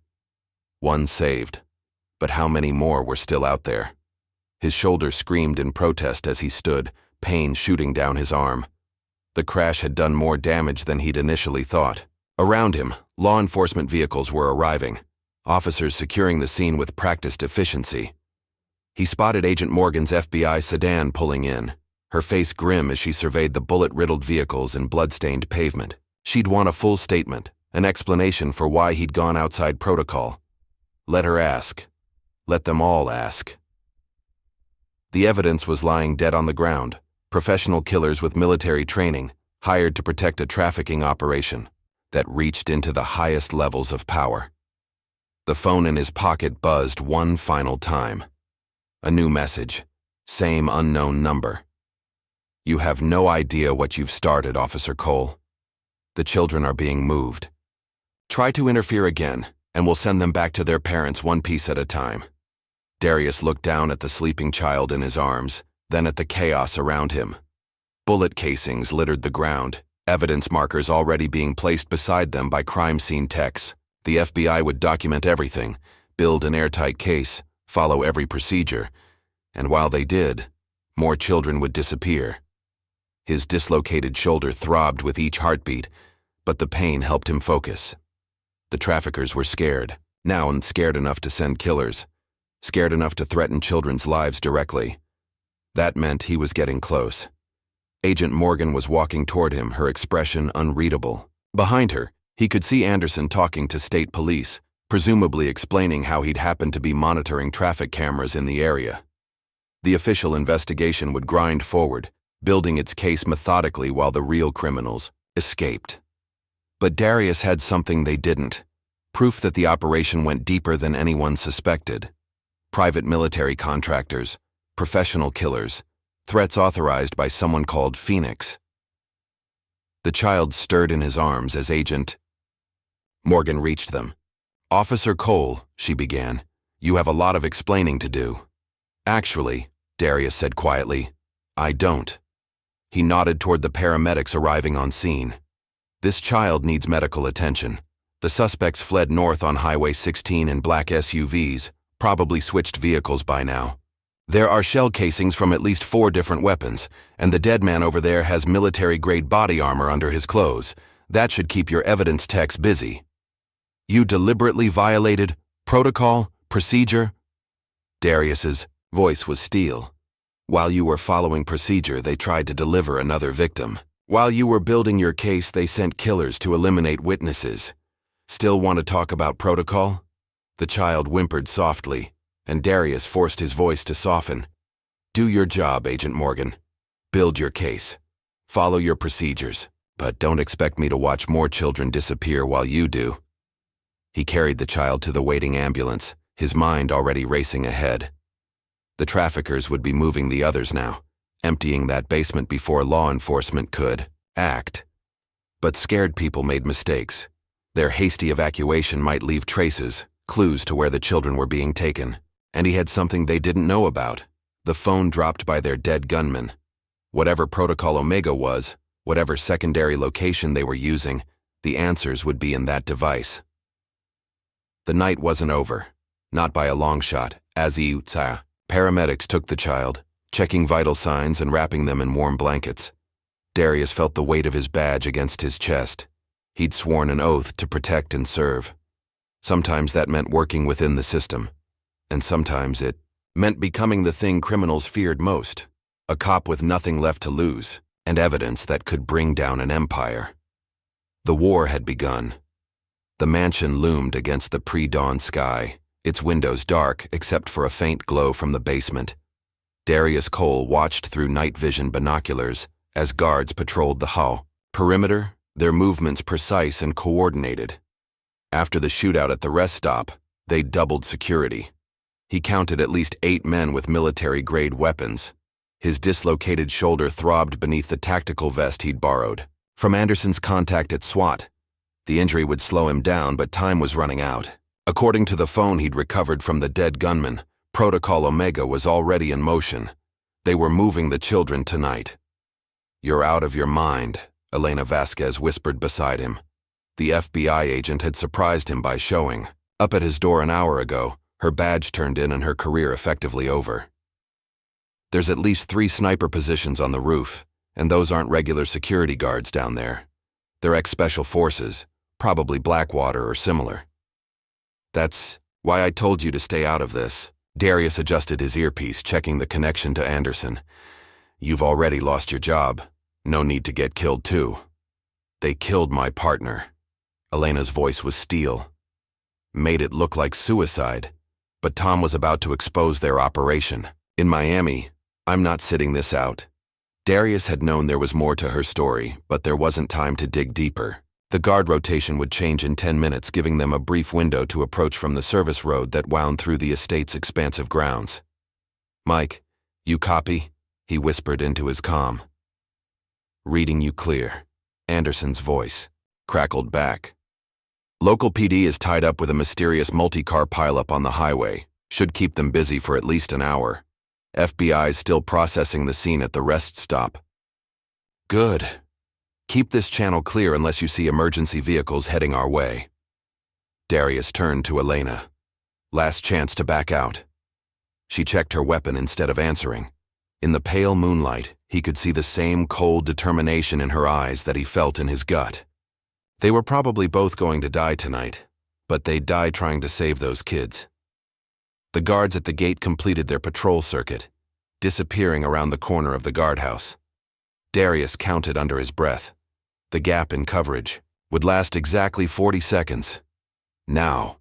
One saved, but how many more were still out there? His shoulder screamed in protest as he stood, pain shooting down his arm. The crash had done more damage than he'd initially thought. Around him, law enforcement vehicles were arriving, officers securing the scene with practiced efficiency. He spotted Agent Morgan's FBI sedan pulling in, her face grim as she surveyed the bullet-riddled vehicles and blood-stained pavement. She'd want a full statement, an explanation for why he'd gone outside protocol. Let her ask. Let them all ask. The evidence was lying dead on the ground. Professional killers with military training, hired to protect a trafficking operation that reached into the highest levels of power. The phone in his pocket buzzed one final time. A new message. Same unknown number. "You have no idea what you've started, Officer Cole. The children are being moved. Try to interfere again, and we'll send them back to their parents one piece at a time." Darius looked down at the sleeping child in his arms, then at the chaos around him. Bullet casings littered the ground, evidence markers already being placed beside them by crime scene techs. The FBI would document everything, build an airtight case, follow every procedure, and while they did, more children would disappear. His dislocated shoulder throbbed with each heartbeat, but the pain helped him focus. The traffickers were scared, now and scared enough to send killers, scared enough to threaten children's lives directly. That meant he was getting close. Agent Morgan was walking toward him, her expression unreadable. Behind her, he could see Anderson talking to state police, presumably explaining how he'd happened to be monitoring traffic cameras in the area. The official investigation would grind forward, building its case methodically while the real criminals escaped. But Darius had something they didn't. Proof that the operation went deeper than anyone suspected. Private military contractors, professional killers, threats authorized by someone called Phoenix. The child stirred in his arms as Agent Morgan reached them. "Officer Cole," she began, "you have a lot of explaining to do." "Actually," Darius said quietly, "I don't." He nodded toward the paramedics arriving on scene. "This child needs medical attention. The suspects fled north on Highway 16 in black SUVs, probably switched vehicles by now. There are shell casings from at least 4 different weapons, and the dead man over there has military-grade body armor under his clothes. That should keep your evidence techs busy." "You deliberately violated protocol, procedure?" Darius's voice was steel. "While you were following procedure, they tried to deliver another victim. While you were building your case, they sent killers to eliminate witnesses. Still want to talk about protocol? The child whimpered softly, and Darius forced his voice to soften. Do your job, Agent Morgan. Build your case. Follow your procedures, but don't expect me to watch more children disappear while you do. He carried the child to the waiting ambulance, his mind already racing ahead. The traffickers would be moving the others now, emptying that basement before law enforcement could act. But scared people made mistakes. Their hasty evacuation might leave traces, clues to where the children were being taken. And he had something they didn't know about. The phone dropped by their dead gunman. Whatever Protocol Omega was, whatever secondary location they were using, the answers would be in that device. The night wasn't over. Not by a long shot. As paramedics took the child, checking vital signs and wrapping them in warm blankets. Darius felt the weight of his badge against his chest. He'd sworn an oath to protect and serve. Sometimes that meant working within the system, and sometimes it meant becoming the thing criminals feared most, a cop with nothing left to lose, and evidence that could bring down an empire. The war had begun. The mansion loomed against the pre-dawn sky, its windows dark except for a faint glow from the basement. Darius Cole watched through night vision binoculars as guards patrolled the hull. Perimeter, their movements precise and coordinated. After the shootout at the rest stop, they doubled security. He counted at least 8 men with military-grade weapons. His dislocated shoulder throbbed beneath the tactical vest he'd borrowed from Anderson's contact at SWAT. The injury would slow him down, but time was running out. According to the phone he'd recovered from the dead gunman, Protocol Omega was already in motion. They were moving the children tonight. "You're out of your mind," Elena Vasquez whispered beside him. The FBI agent had surprised him by showing up at his door an hour ago, her badge turned in and her career effectively over. "There's at least 3 sniper positions on the roof, and those aren't regular security guards down there. They're ex-special forces, probably Blackwater or similar. That's why I told you to stay out of this." Darius adjusted his earpiece, checking the connection to Anderson. "You've already lost your job. No need to get killed too." "They killed my partner." Elena's voice was steel. "Made it look like suicide. But Tom was about to expose their operation. In Miami, I'm not sitting this out." Darius had known there was more to her story, but there wasn't time to dig deeper. The guard rotation would change in 10 minutes, giving them a brief window to approach from the service road that wound through the estate's expansive grounds. "Mike, you copy?" he whispered into his comm. "Reading you clear." Anderson's voice crackled back. "Local PD is tied up with a mysterious multi-car pileup on the highway. Should keep them busy for at least an hour. FBI's still processing the scene at the rest stop." "Good. Keep this channel clear unless you see emergency vehicles heading our way." Darius turned to Elena. Last chance to back out. She checked her weapon instead of answering. In the pale moonlight, he could see the same cold determination in her eyes that he felt in his gut. They were probably both going to die tonight, but they'd die trying to save those kids. The guards at the gate completed their patrol circuit, disappearing around the corner of the guardhouse. Darius counted under his breath. The gap in coverage would last exactly 40 seconds. Now.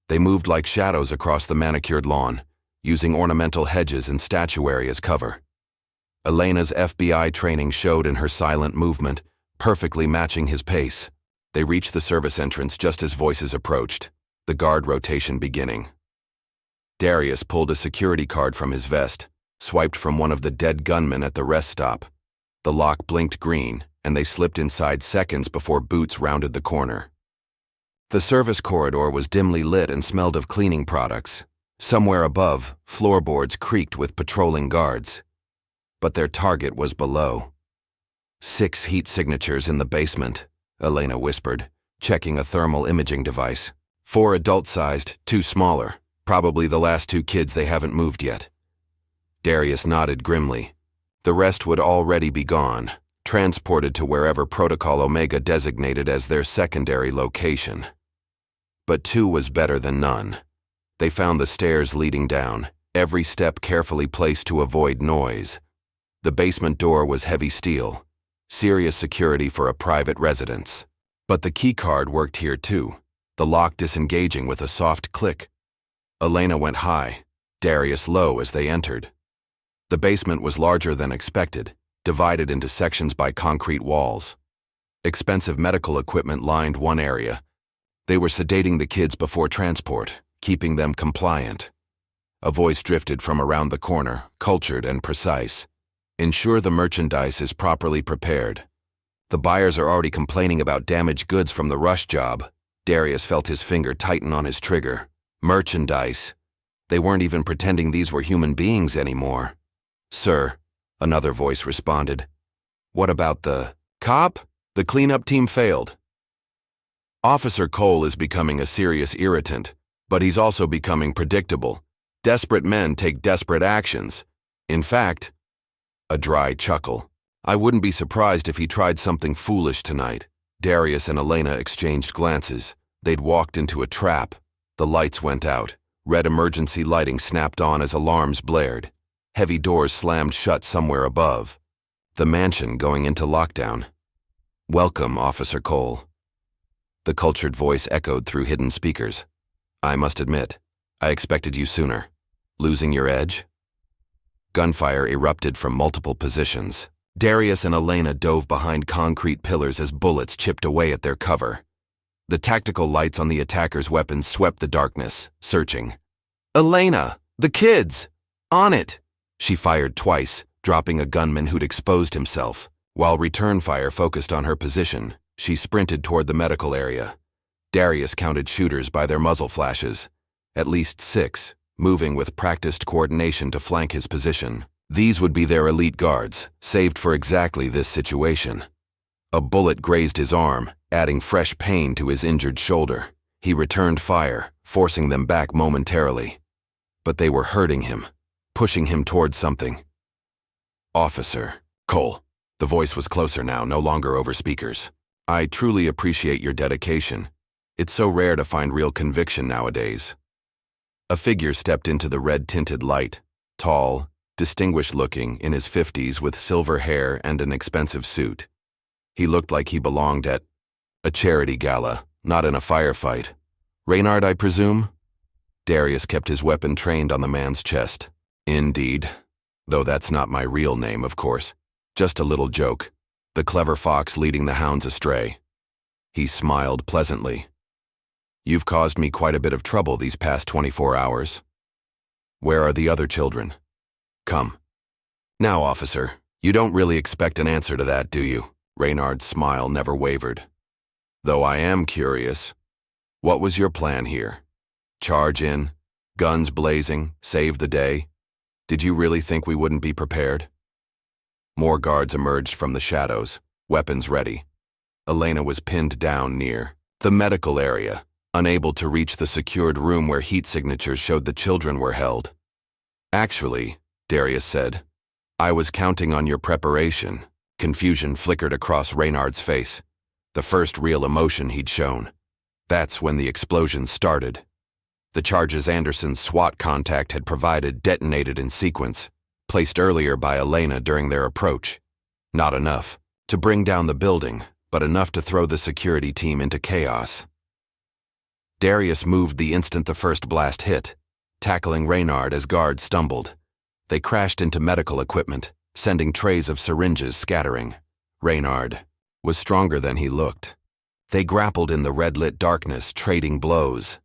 They moved like shadows across the manicured lawn, using ornamental hedges and statuary as cover. Elena's FBI training showed in her silent movement, perfectly matching his pace. They reached the service entrance just as voices approached, the guard rotation beginning. Darius pulled a security card from his vest, swiped from one of the dead gunmen at the rest stop. The lock blinked green, and they slipped inside seconds before Boots rounded the corner. The service corridor was dimly lit and smelled of cleaning products. Somewhere above, floorboards creaked with patrolling guards. But their target was below. 6 heat signatures in the basement, Elena whispered, checking a thermal imaging device. 4 adult-sized, 2 smaller, probably the last 2 kids they haven't moved yet. Darius nodded grimly. The rest would already be gone, transported to wherever Protocol Omega designated as their secondary location. But 2 was better than none. They found the stairs leading down, every step carefully placed to avoid noise. The basement door was heavy steel, Serious security for a private residence. But the keycard worked here too, the lock disengaging with a soft click. Elena went high, Darius low as they entered. The basement was larger than expected, divided into sections by concrete walls. Expensive medical equipment lined one area. They were sedating the kids before transport, keeping them compliant. A voice drifted from around the corner, cultured and precise. Ensure the merchandise is properly prepared. The buyers are already complaining about damaged goods from the rush job. Darius felt his finger tighten on his trigger. Merchandise. They weren't even pretending these were human beings anymore. Sir, another voice responded. What about the cop? The cleanup team failed. Officer Cole is becoming a serious irritant, but he's also becoming predictable. Desperate men take desperate actions. In fact, a dry chuckle. I wouldn't be surprised if he tried something foolish tonight. Darius and Elena exchanged glances. They'd walked into a trap. The lights went out. Red emergency lighting snapped on as alarms blared. Heavy doors slammed shut somewhere above. The mansion going into lockdown. Welcome, Officer Cole. The cultured voice echoed through hidden speakers. I must admit, I expected you sooner. Losing your edge? Gunfire erupted from multiple positions. Darius and Elena dove behind concrete pillars as bullets chipped away at their cover. The tactical lights on the attackers' weapons swept the darkness, searching. Elena! The kids! On it! She fired twice, dropping a gunman who'd exposed himself. While return fire focused on her position, she sprinted toward the medical area. Darius counted shooters by their muzzle flashes. At least 6, moving with practiced coordination to flank his position. These would be their elite guards, saved for exactly this situation. A bullet grazed his arm, adding fresh pain to his injured shoulder. He returned fire, forcing them back momentarily. But they were hurting him, pushing him toward something. Officer Cole. The voice was closer now, no longer over speakers. I truly appreciate your dedication. It's so rare to find real conviction nowadays. A figure stepped into the red-tinted light, tall, distinguished-looking, in his 50s with silver hair and an expensive suit. He looked like he belonged at a charity gala, not in a firefight. Reynard, I presume? Darius kept his weapon trained on the man's chest. Indeed. Though that's not my real name, of course. Just a little joke. The clever fox leading the hounds astray. He smiled pleasantly. You've caused me quite a bit of trouble these past 24 hours. Where are the other children? Come. Now, officer, you don't really expect an answer to that, do you? Reynard's smile never wavered. Though I am curious. What was your plan here? Charge in, guns blazing, save the day? Did you really think we wouldn't be prepared? More guards emerged from the shadows, weapons ready. Elena was pinned down near the medical area, unable to reach the secured room where heat signatures showed the children were held. Actually, Darius said, I was counting on your preparation. Confusion flickered across Reynard's face, the first real emotion he'd shown. That's when the explosion started. The charges Anderson's SWAT contact had provided detonated in sequence, placed earlier by Elena during their approach. Not enough to bring down the building, but enough to throw the security team into chaos. Darius moved the instant the first blast hit, tackling Reynard as guards stumbled. They crashed into medical equipment, sending trays of syringes scattering. Reynard was stronger than he looked. They grappled in the red-lit darkness, trading blows.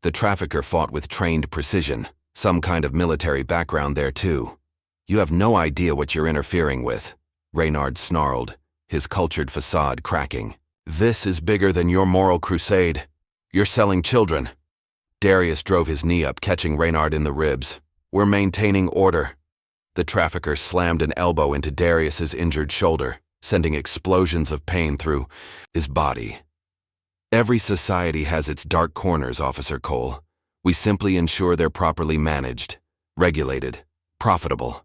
The trafficker fought with trained precision, some kind of military background there too. You have no idea what you're interfering with, Reynard snarled, his cultured facade cracking. This is bigger than your moral crusade. You're selling children. Darius drove his knee up, catching Reynard in the ribs. We're maintaining order. The trafficker slammed an elbow into Darius's injured shoulder, sending explosions of pain through his body. Every society has its dark corners, Officer Cole. We simply ensure they're properly managed, regulated, profitable.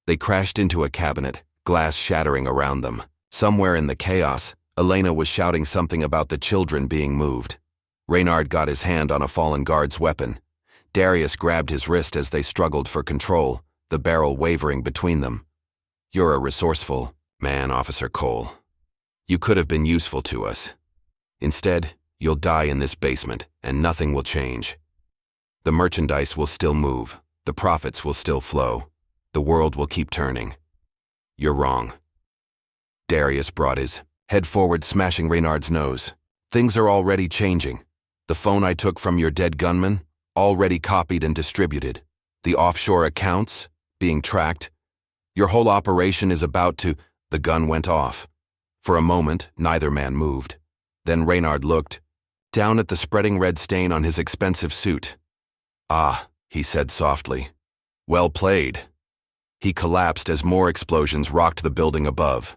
They crashed into a cabinet, glass shattering around them. Somewhere in the chaos, Elena was shouting something about the children being moved. Reynard got his hand on a fallen guard's weapon. Darius grabbed his wrist as they struggled for control, the barrel wavering between them. You're a resourceful Man, Officer Cole, you could have been useful to us. Instead, you'll die in this basement, and nothing will change. The merchandise will still move, the profits will still flow, the world will keep turning. You're wrong. Darius brought his head forward, smashing Reynard's nose. Things are already changing. The phone I took from your dead gunman, already copied and distributed. The offshore accounts, being tracked. Your whole operation is about to... The gun went off. For a moment, neither man moved. Then Reynard looked down at the spreading red stain on his expensive suit. Ah, he said softly. Well played. He collapsed as more explosions rocked the building above.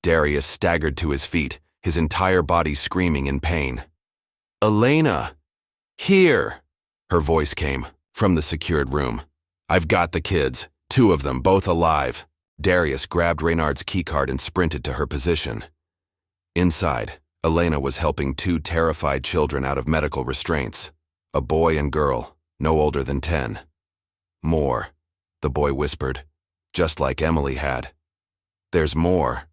Darius staggered to his feet, his entire body screaming in pain. Elena! Here! Her voice came from the secured room. I've got the kids, 2 of them, both alive. Darius grabbed Reynard's keycard and sprinted to her position. Inside, Elena was helping 2 terrified children out of medical restraints. A boy and girl, no older than 10. More, the boy whispered, just like Emily had. There's more.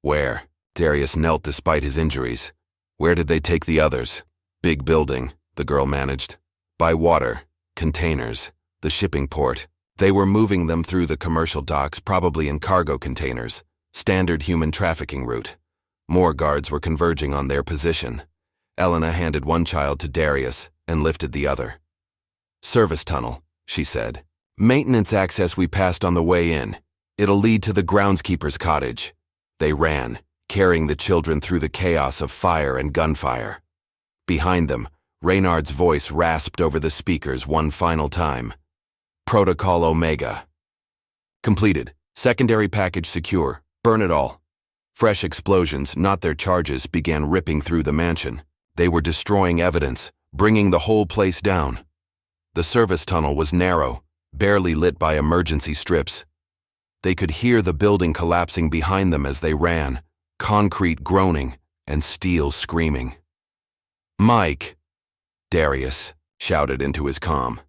Where? Darius knelt despite his injuries. Where did they take the others? Big building, the girl managed. By water, containers, the shipping port. They were moving them through the commercial docks, probably in cargo containers. Standard human trafficking route. More guards were converging on their position. Elena handed one child to Darius and lifted the other. Service tunnel, she said. Maintenance access we passed on the way in. It'll lead to the groundskeeper's cottage. They ran, carrying the children through the chaos of fire and gunfire. Behind them, Reynard's voice rasped over the speakers one final time. Protocol Omega. Completed. Secondary package secure. Burn it all. Fresh explosions, not their charges, began ripping through the mansion. They were destroying evidence, bringing the whole place down. The service tunnel was narrow, barely lit by emergency strips. They could hear the building collapsing behind them as they ran, concrete groaning and steel screaming. Mike! Darius shouted into his comm.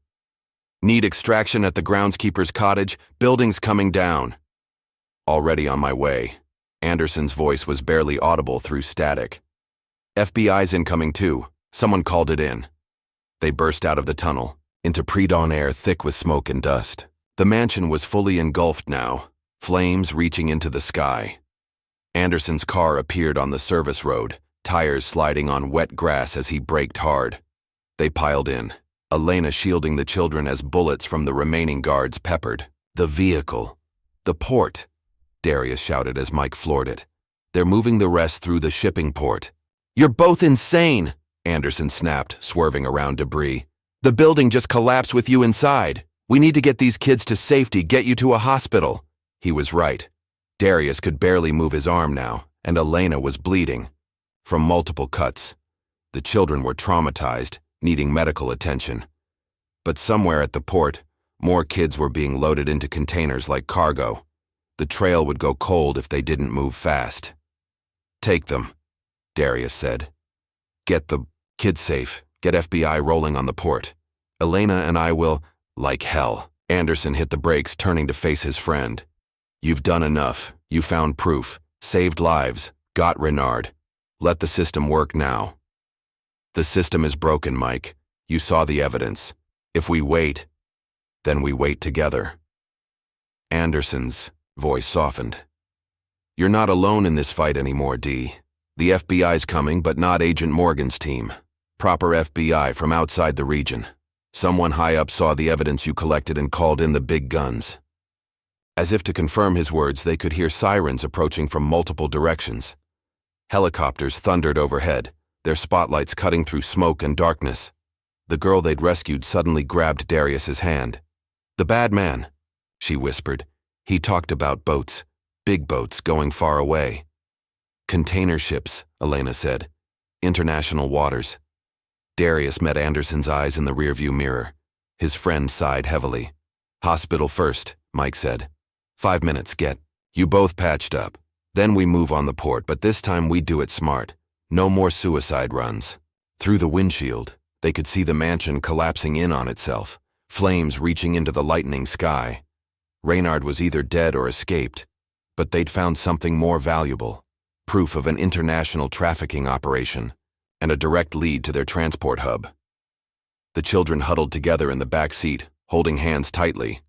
Need extraction at the groundskeeper's cottage, building's coming down. Already on my way. Anderson's voice was barely audible through static. FBI's incoming too. Someone called it in. They burst out of the tunnel, into pre-dawn air thick with smoke and dust. The mansion was fully engulfed now, flames reaching into the sky. Anderson's car appeared on the service road, tires sliding on wet grass as he braked hard. They piled in, Elena shielding the children as bullets from the remaining guards peppered. The vehicle. The port, Darius shouted as Mike floored it. They're moving the rest through the shipping port. You're both insane, Anderson snapped, swerving around debris. The building just collapsed with you inside. We need to get these kids to safety, get you to a hospital. He was right. Darius could barely move his arm now, and Elena was bleeding. From multiple cuts. The children were traumatized, needing medical attention. But somewhere at the port, more kids were being loaded into containers like cargo. The trail would go cold if they didn't move fast. Take them, Darius said. Get the kids safe. Get FBI rolling on the port. Elena and I will... Like hell. Anderson hit the brakes, turning to face his friend. You've done enough. You found proof. Saved lives. Got Reynard. Let the system work now. The system is broken, Mike. You saw the evidence. If we wait, then we wait together. Anderson's voice softened. You're not alone in this fight anymore, D. The FBI's coming, but not Agent Morgan's team. Proper FBI from outside the region. Someone high up saw the evidence you collected and called in the big guns. As if to confirm his words, they could hear sirens approaching from multiple directions. Helicopters thundered overhead, their spotlights cutting through smoke and darkness. The girl they'd rescued suddenly grabbed Darius's hand. The bad man, she whispered. He talked about boats, big boats going far away. Container ships, Elena said. International waters. Darius met Anderson's eyes in the rearview mirror. His friend sighed heavily. Hospital first, Mike said. 5 minutes, get. You both patched up. Then we move on the port, but this time we do it smart. No more suicide runs. Through the windshield, they could see the mansion collapsing in on itself, flames reaching into the lightening sky. Reynard was either dead or escaped, But they'd found something more valuable: proof of an international trafficking operation, and a direct lead to their transport hub. The children huddled together in the back seat, holding hands tightly.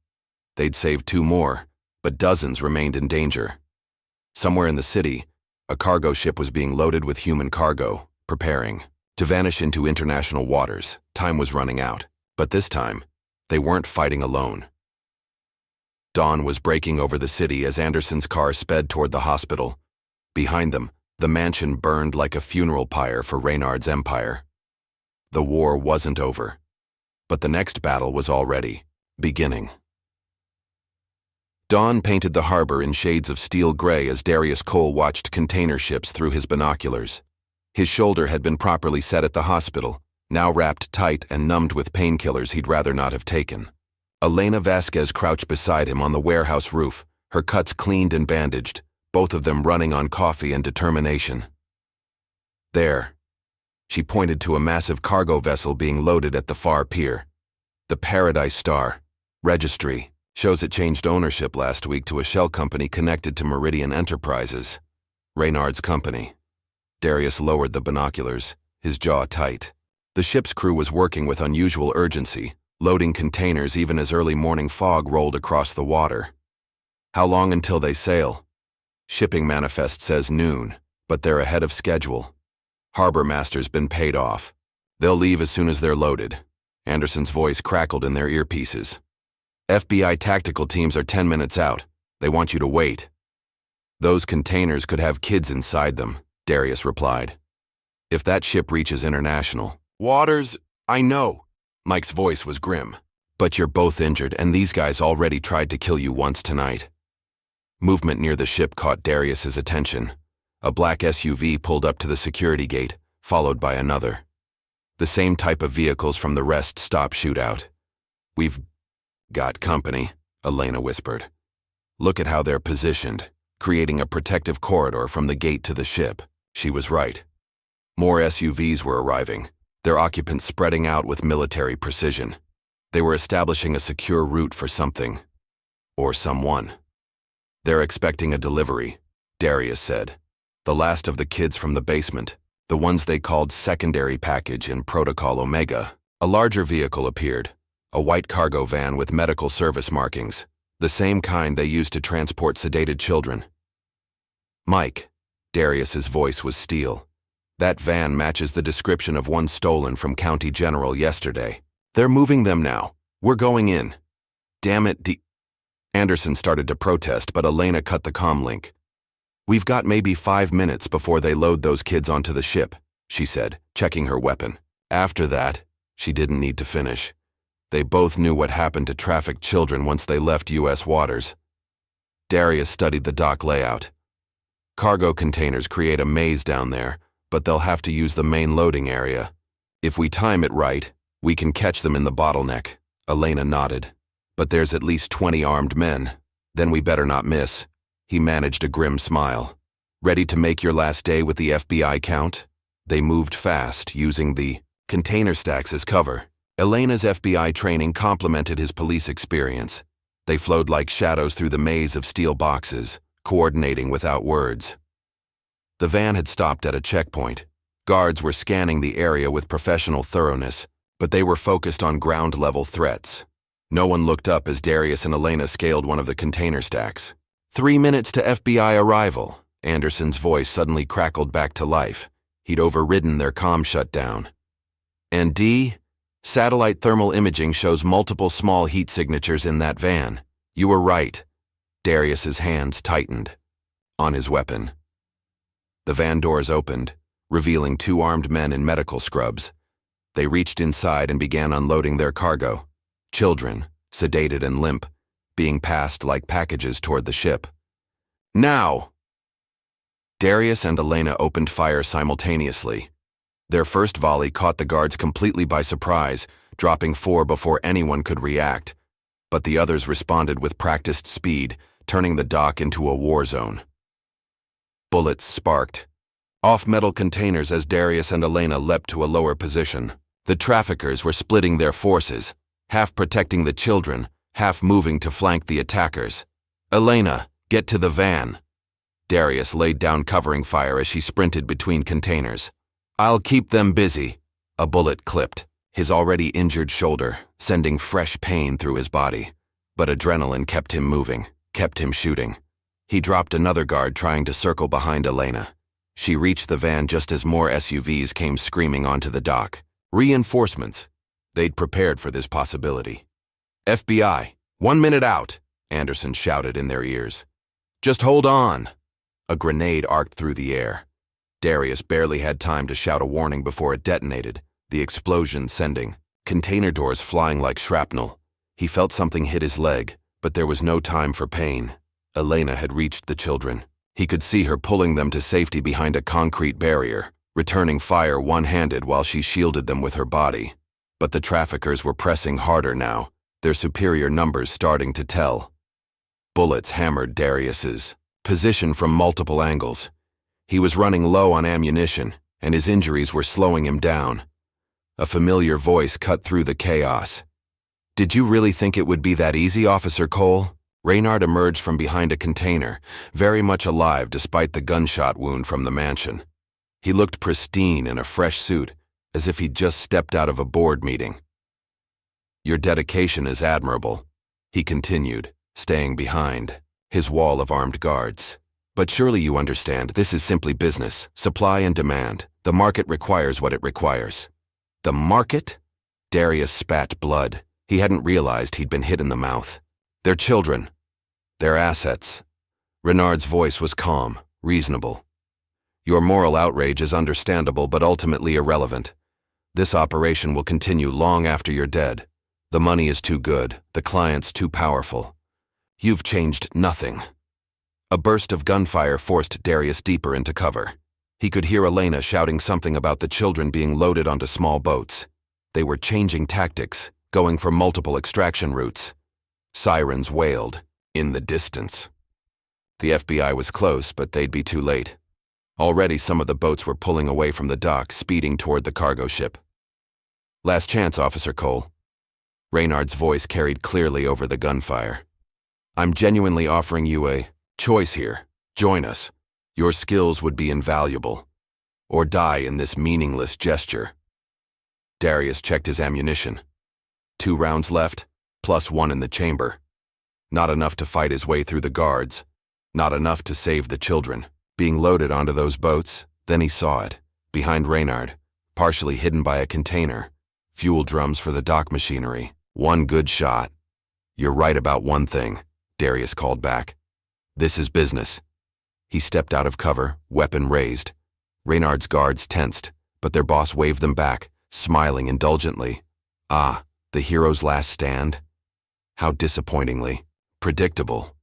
They'd saved 2 more, but dozens remained in danger. Somewhere in the city, a cargo ship was being loaded with human cargo, preparing to vanish into international waters. Time was running out, but this time, they weren't fighting alone. Dawn was breaking over the city as Anderson's car sped toward the hospital. Behind them, the mansion burned like a funeral pyre for Reynard's empire. The war wasn't over, but the next battle was already beginning. Dawn painted the harbor in shades of steel gray as Darius Cole watched container ships through his binoculars. His shoulder had been properly set at the hospital, now wrapped tight and numbed with painkillers he'd rather not have taken. Elena Vasquez crouched beside him on the warehouse roof, her cuts cleaned and bandaged, both of them running on coffee and determination. There. She pointed to a massive cargo vessel being loaded at the far pier. The Paradise Star. Registry. Shows it changed ownership last week to a shell company connected to Meridian Enterprises. Reynard's company. Darius lowered the binoculars, his jaw tight. The ship's crew was working with unusual urgency, loading containers even as early morning fog rolled across the water. How long until they sail? Shipping manifest says noon, but they're ahead of schedule. Harbor master's been paid off. They'll leave as soon as they're loaded. Anderson's voice crackled in their earpieces. FBI tactical teams are 10 minutes out. They want you to wait. Those containers could have kids inside them, Darius replied. If that ship reaches international waters, I know. Mike's voice was grim. But you're both injured, and these guys already tried to kill you once tonight. Movement near the ship caught Darius's attention. A black SUV pulled up to the security gate, followed by another. The same type of vehicles from the rest stop shootout. We've got company, Elena whispered. Look at how they're positioned, creating a protective corridor from the gate to the ship. She was right. More SUVs were arriving, their occupants spreading out with military precision. They were establishing a secure route for something. Or someone. They're expecting a delivery, Darius said. The last of the kids from the basement, the ones they called secondary package in Protocol Omega. A larger vehicle appeared, a white cargo van with medical service markings, the same kind they used to transport sedated children. Mike, Darius's voice was steel. That van matches the description of one stolen from County General yesterday. They're moving them now. We're going in. Damn it, Anderson started to protest, but Elena cut the comm link. We've got maybe 5 minutes before they load those kids onto the ship, she said, checking her weapon. After that, she didn't need to finish. They both knew what happened to trafficked children once they left U.S. waters. Darius studied the dock layout. Cargo containers create a maze down there, but they'll have to use the main loading area. If we time it right, we can catch them in the bottleneck. Elena nodded. But there's at least 20 armed men. Then we better not miss. He managed a grim smile. Ready to make your last day with the FBI count? They moved fast, using the container stacks as cover. Elena's FBI training complemented his police experience. They flowed like shadows through the maze of steel boxes, coordinating without words. The van had stopped at a checkpoint. Guards were scanning the area with professional thoroughness, but they were focused on ground-level threats. No one looked up as Darius and Elena scaled one of the container stacks. 3 minutes to FBI arrival. Anderson's voice suddenly crackled back to life. He'd overridden their comm shutdown. And D, satellite thermal imaging shows multiple small heat signatures in that van. You were right. Darius's hands tightened on his weapon. The van doors opened, revealing 2 armed men in medical scrubs. They reached inside and began unloading their cargo. Children, sedated and limp, being passed like packages toward the ship. Now! Darius and Elena opened fire simultaneously. Their first volley caught the guards completely by surprise, dropping 4 before anyone could react. But the others responded with practiced speed, turning the dock into a war zone. Bullets sparked off metal containers as Darius and Elena leapt to a lower position. The traffickers were splitting their forces, half protecting the children, half moving to flank the attackers. Elena, Get to the van. Darius laid down covering fire as she sprinted between containers. I'll keep them busy. A bullet clipped his already injured shoulder, sending fresh pain through his body. But adrenaline kept him moving, kept him shooting. He dropped another guard trying to circle behind Elena. She reached the van just as more SUVs came screaming onto the dock. Reinforcements. They'd prepared for this possibility. FBI, 1 minute out, Anderson shouted in their ears. Just hold on. A grenade arced through the air. Darius barely had time to shout a warning before it detonated, the explosion sending container doors flying like shrapnel. He felt something hit his leg, but there was no time for pain. Elena had reached the children. He could see her pulling them to safety behind a concrete barrier, returning fire one-handed while she shielded them with her body. But the traffickers were pressing harder now, their superior numbers starting to tell. Bullets hammered Darius's position from multiple angles. He was running low on ammunition, and his injuries were slowing him down. A familiar voice cut through the chaos. Did you really think it would be that easy, Officer Cole? Reynard emerged from behind a container, very much alive despite the gunshot wound from the mansion. He looked pristine in a fresh suit, as if he'd just stepped out of a board meeting. Your dedication is admirable, he continued, staying behind his wall of armed guards. But surely you understand, this is simply business, supply and demand. The market requires what it requires. The market? Darius spat blood. He hadn't realized he'd been hit in the mouth. Their children. Their assets. Renard's voice was calm, reasonable. Your moral outrage is understandable but ultimately irrelevant. This operation will continue long after you're dead. The money is too good, the client's too powerful. You've changed nothing. A burst of gunfire forced Darius deeper into cover. He could hear Elena shouting something about the children being loaded onto small boats. They were changing tactics, going for multiple extraction routes. Sirens wailed, in the distance. The FBI was close, but they'd be too late. Already some of the boats were pulling away from the dock, speeding toward the cargo ship. Last chance, Officer Cole. Reynard's voice carried clearly over the gunfire. I'm genuinely offering you a choice here. Join us. Your skills would be invaluable. Or die in this meaningless gesture. Darius checked his ammunition. 2 rounds left, plus 1 in the chamber. Not enough to fight his way through the guards. Not enough to save the children. Being loaded onto those boats, then he saw it. Behind Reynard, partially hidden by a container. Fuel drums for the dock machinery. 1 good shot. You're right about one thing, Darius called back. This is business. He stepped out of cover, weapon raised. Reynard's guards tensed, but their boss waved them back, smiling indulgently. Ah, the hero's last stand? How disappointingly predictable.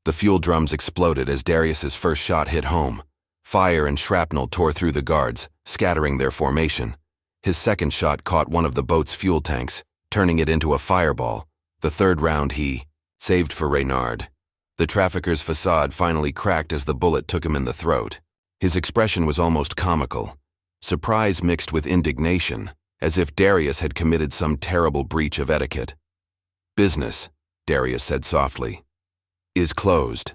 The fuel drums exploded as Darius's first shot hit home. Fire and shrapnel tore through the guards, scattering their formation. His second shot caught one of the boat's fuel tanks, turning it into a fireball. The third round he saved for Reynard. The trafficker's facade finally cracked as the bullet took him in the throat. His expression was almost comical, surprise mixed with indignation, as if Darius had committed some terrible breach of etiquette. Business, Darius said softly, is closed.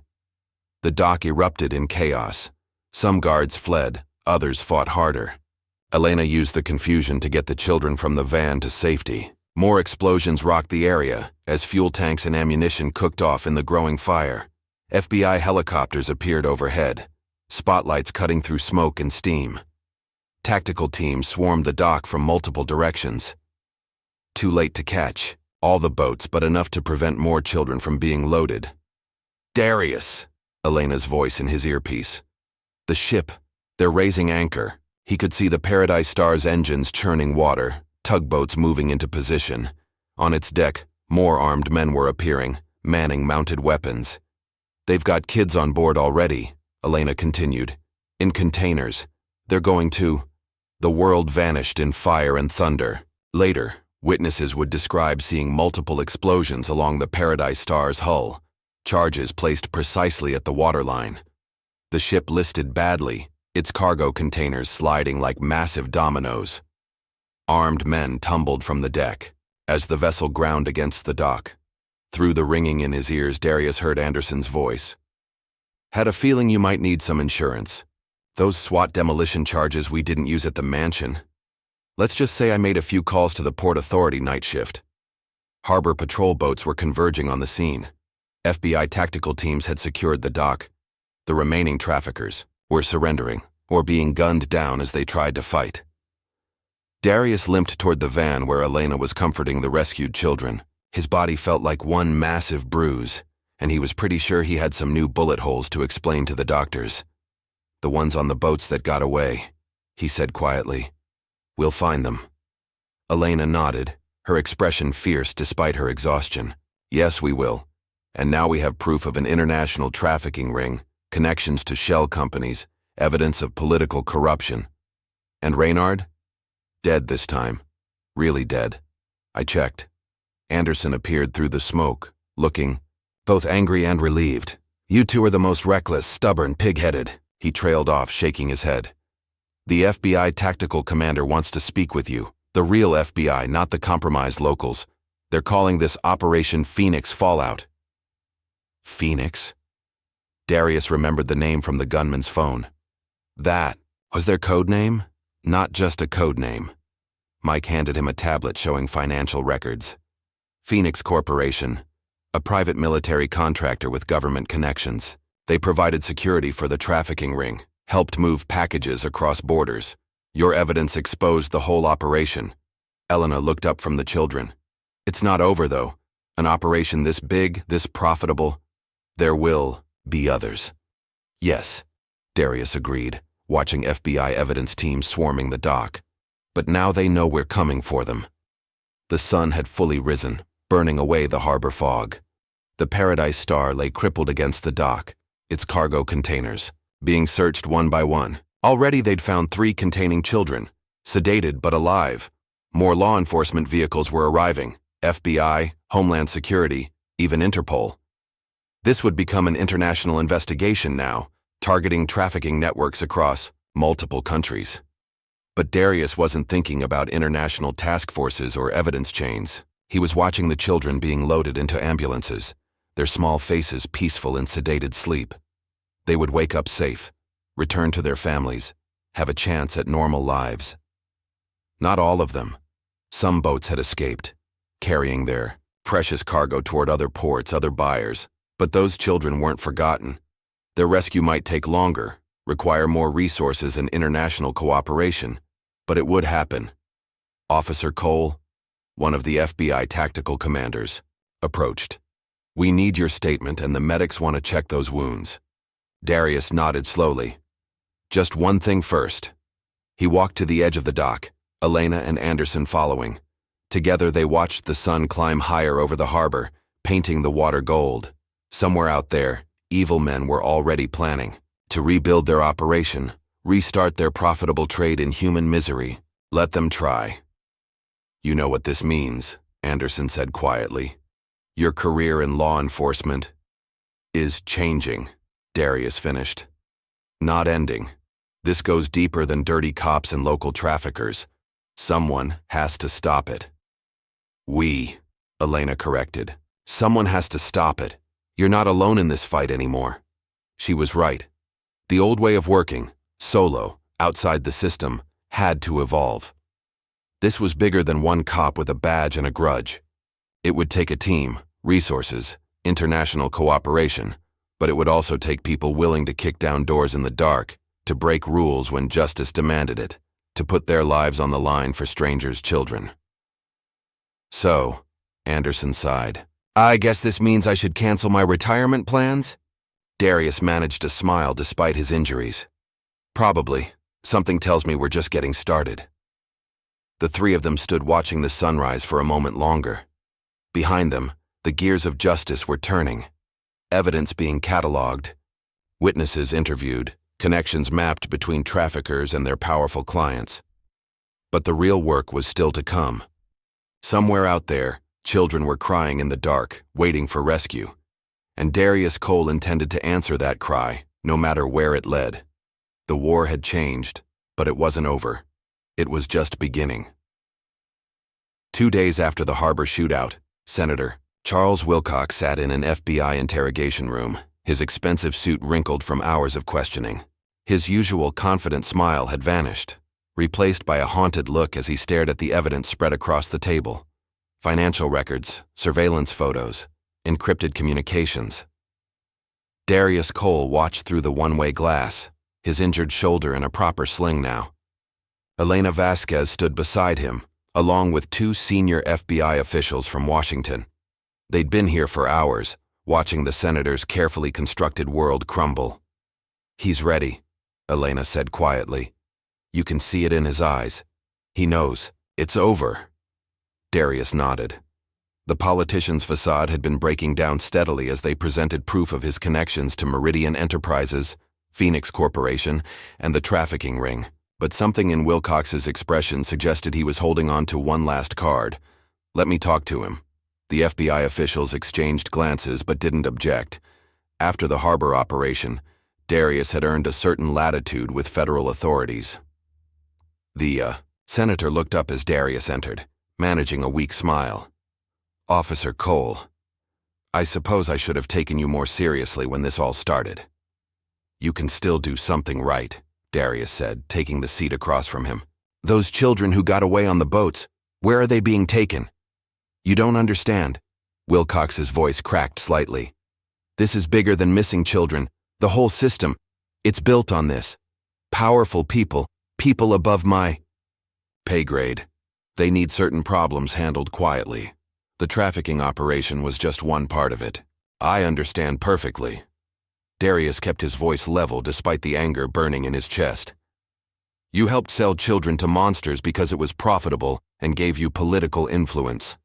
The dock erupted in chaos. Some guards fled, others fought harder. Elena used the confusion to get the children from the van to safety. More explosions rocked the area as fuel tanks and ammunition cooked off in the growing fire. FBI helicopters appeared overhead, spotlights cutting through smoke and steam. Tactical teams swarmed the dock from multiple directions. Too late to catch all the boats, but enough to prevent more children from being loaded. Darius, Elena's voice in his earpiece. The ship, they're raising anchor. He could see the Paradise Star's engines churning water, tugboats moving into position. On its deck, more armed men were appearing, manning mounted weapons. They've got kids on board already, Elena continued. In containers. They're going to... The world vanished in fire and thunder. Later, witnesses would describe seeing multiple explosions along the Paradise Star's hull, charges placed precisely at the waterline. The ship listed badly, its cargo containers sliding like massive dominoes. Armed men tumbled from the deck as the vessel ground against the dock. Through the ringing in his ears, Darius heard Anderson's voice. Had a feeling you might need some insurance. Those SWAT demolition charges we didn't use at the mansion. Let's just say I made a few calls to the Port Authority night shift. Harbor patrol boats were converging on the scene. FBI tactical teams had secured the dock. The remaining traffickers were surrendering or being gunned down as they tried to fight. Darius limped toward the van where Elena was comforting the rescued children. His body felt like one massive bruise, and he was pretty sure he had some new bullet holes to explain to the doctors. The ones on the boats that got away, he said quietly. We'll find them. Elena nodded, her expression fierce despite her exhaustion. Yes, we will. And now we have proof of an international trafficking ring, connections to shell companies, evidence of political corruption. And Reynard? Dead this time. Really dead. I checked. Anderson appeared through the smoke, looking both angry and relieved. You two are the most reckless, stubborn, pig-headed. He trailed off, shaking his head. The FBI tactical commander wants to speak with you. The real FBI, not the compromised locals. They're calling this Operation Phoenix Fallout. Phoenix? Darius remembered the name from the gunman's phone. That was their code name? Not just a code name. Mike handed him a tablet showing financial records. Phoenix Corporation, a private military contractor with government connections. They provided security for the trafficking ring, helped move packages across borders. Your evidence exposed the whole operation. Elena looked up from the children. It's not over, though. An operation this big, this profitable. There will be others. Yes, Darius agreed, watching FBI evidence teams swarming the dock. But now they know we're coming for them. The sun had fully risen, burning away the harbor fog. The Paradise Star lay crippled against the dock, its cargo containers, being searched one by one. Already they'd found 3 containing children, sedated but alive. More law enforcement vehicles were arriving, FBI, Homeland Security, even Interpol. This would become an international investigation now, targeting trafficking networks across multiple countries. But Darius wasn't thinking about international task forces or evidence chains. He was watching the children being loaded into ambulances, their small faces peaceful in sedated sleep. They would wake up safe, return to their families, have a chance at normal lives. Not all of them. Some boats had escaped, carrying their precious cargo toward other ports, other buyers. But those children weren't forgotten. Their rescue might take longer, require more resources and international cooperation, but it would happen. Officer Cole, one of the FBI tactical commanders, approached. We need your statement and the medics want to check those wounds. Darius nodded slowly. Just one thing first. He walked to the edge of the dock, Elena and Anderson following. Together they watched the sun climb higher over the harbor, painting the water gold. Somewhere out there, evil men were already planning to rebuild their operation, restart their profitable trade in human misery. Let them try. You know what this means, Anderson said quietly. Your career in law enforcement is changing, Darius finished. Not ending. This goes deeper than dirty cops and local traffickers. Someone has to stop it. We, Elena corrected. Someone has to stop it. You're not alone in this fight anymore. She was right. The old way of working, solo, outside the system, had to evolve. This was bigger than one cop with a badge and a grudge. It would take a team, resources, international cooperation, but it would also take people willing to kick down doors in the dark, to break rules when justice demanded it, to put their lives on the line for strangers' children. So, Anderson sighed. I guess this means I should cancel my retirement plans? Darius managed to smile despite his injuries. Probably. Something tells me we're just getting started. The 3 of them stood watching the sunrise for a moment longer. Behind them, the gears of justice were turning. Evidence being catalogued. Witnesses interviewed. Connections mapped between traffickers and their powerful clients. But the real work was still to come. Somewhere out there, children were crying in the dark, waiting for rescue. And Darius Cole intended to answer that cry, no matter where it led. The war had changed, but it wasn't over. It was just beginning. 2 days after the harbor shootout, Senator Charles Wilcox sat in an FBI interrogation room. his expensive suit wrinkled from hours of questioning. His usual confident smile had vanished, replaced by a haunted look as he stared at the evidence spread across the table. Financial records, surveillance photos, encrypted communications. Darius Cole watched through the one-way glass, his injured shoulder in a proper sling now. Elena Vasquez stood beside him, along with two senior FBI officials from Washington. They'd been here for hours, watching the senator's carefully constructed world crumble. "He's ready," Elena said quietly. "You can see it in his eyes. He knows. It's over." Darius nodded. The politician's facade had been breaking down steadily as they presented proof of his connections to Meridian Enterprises, Phoenix Corporation, and the trafficking ring. But something in Wilcox's expression suggested he was holding on to one last card. "Let me talk to him." The FBI officials exchanged glances but didn't object. After the harbor operation, Darius had earned a certain latitude with federal authorities. The senator looked up as Darius entered, managing a weak smile. "Officer Cole, I suppose I should have taken you more seriously when this all started." "You can still do something right," Darius said, taking the seat across from him. "Those children who got away on the boats, where are they being taken?" "You don't understand." Wilcox's voice cracked slightly. "This is bigger than missing children. The whole system. It's built on this. Powerful people, people above my pay grade. They need certain problems handled quietly. The trafficking operation was just one part of it. I understand perfectly." Darius kept his voice level despite the anger burning in his chest. "You helped sell children to monsters because it was profitable and gave you political influence."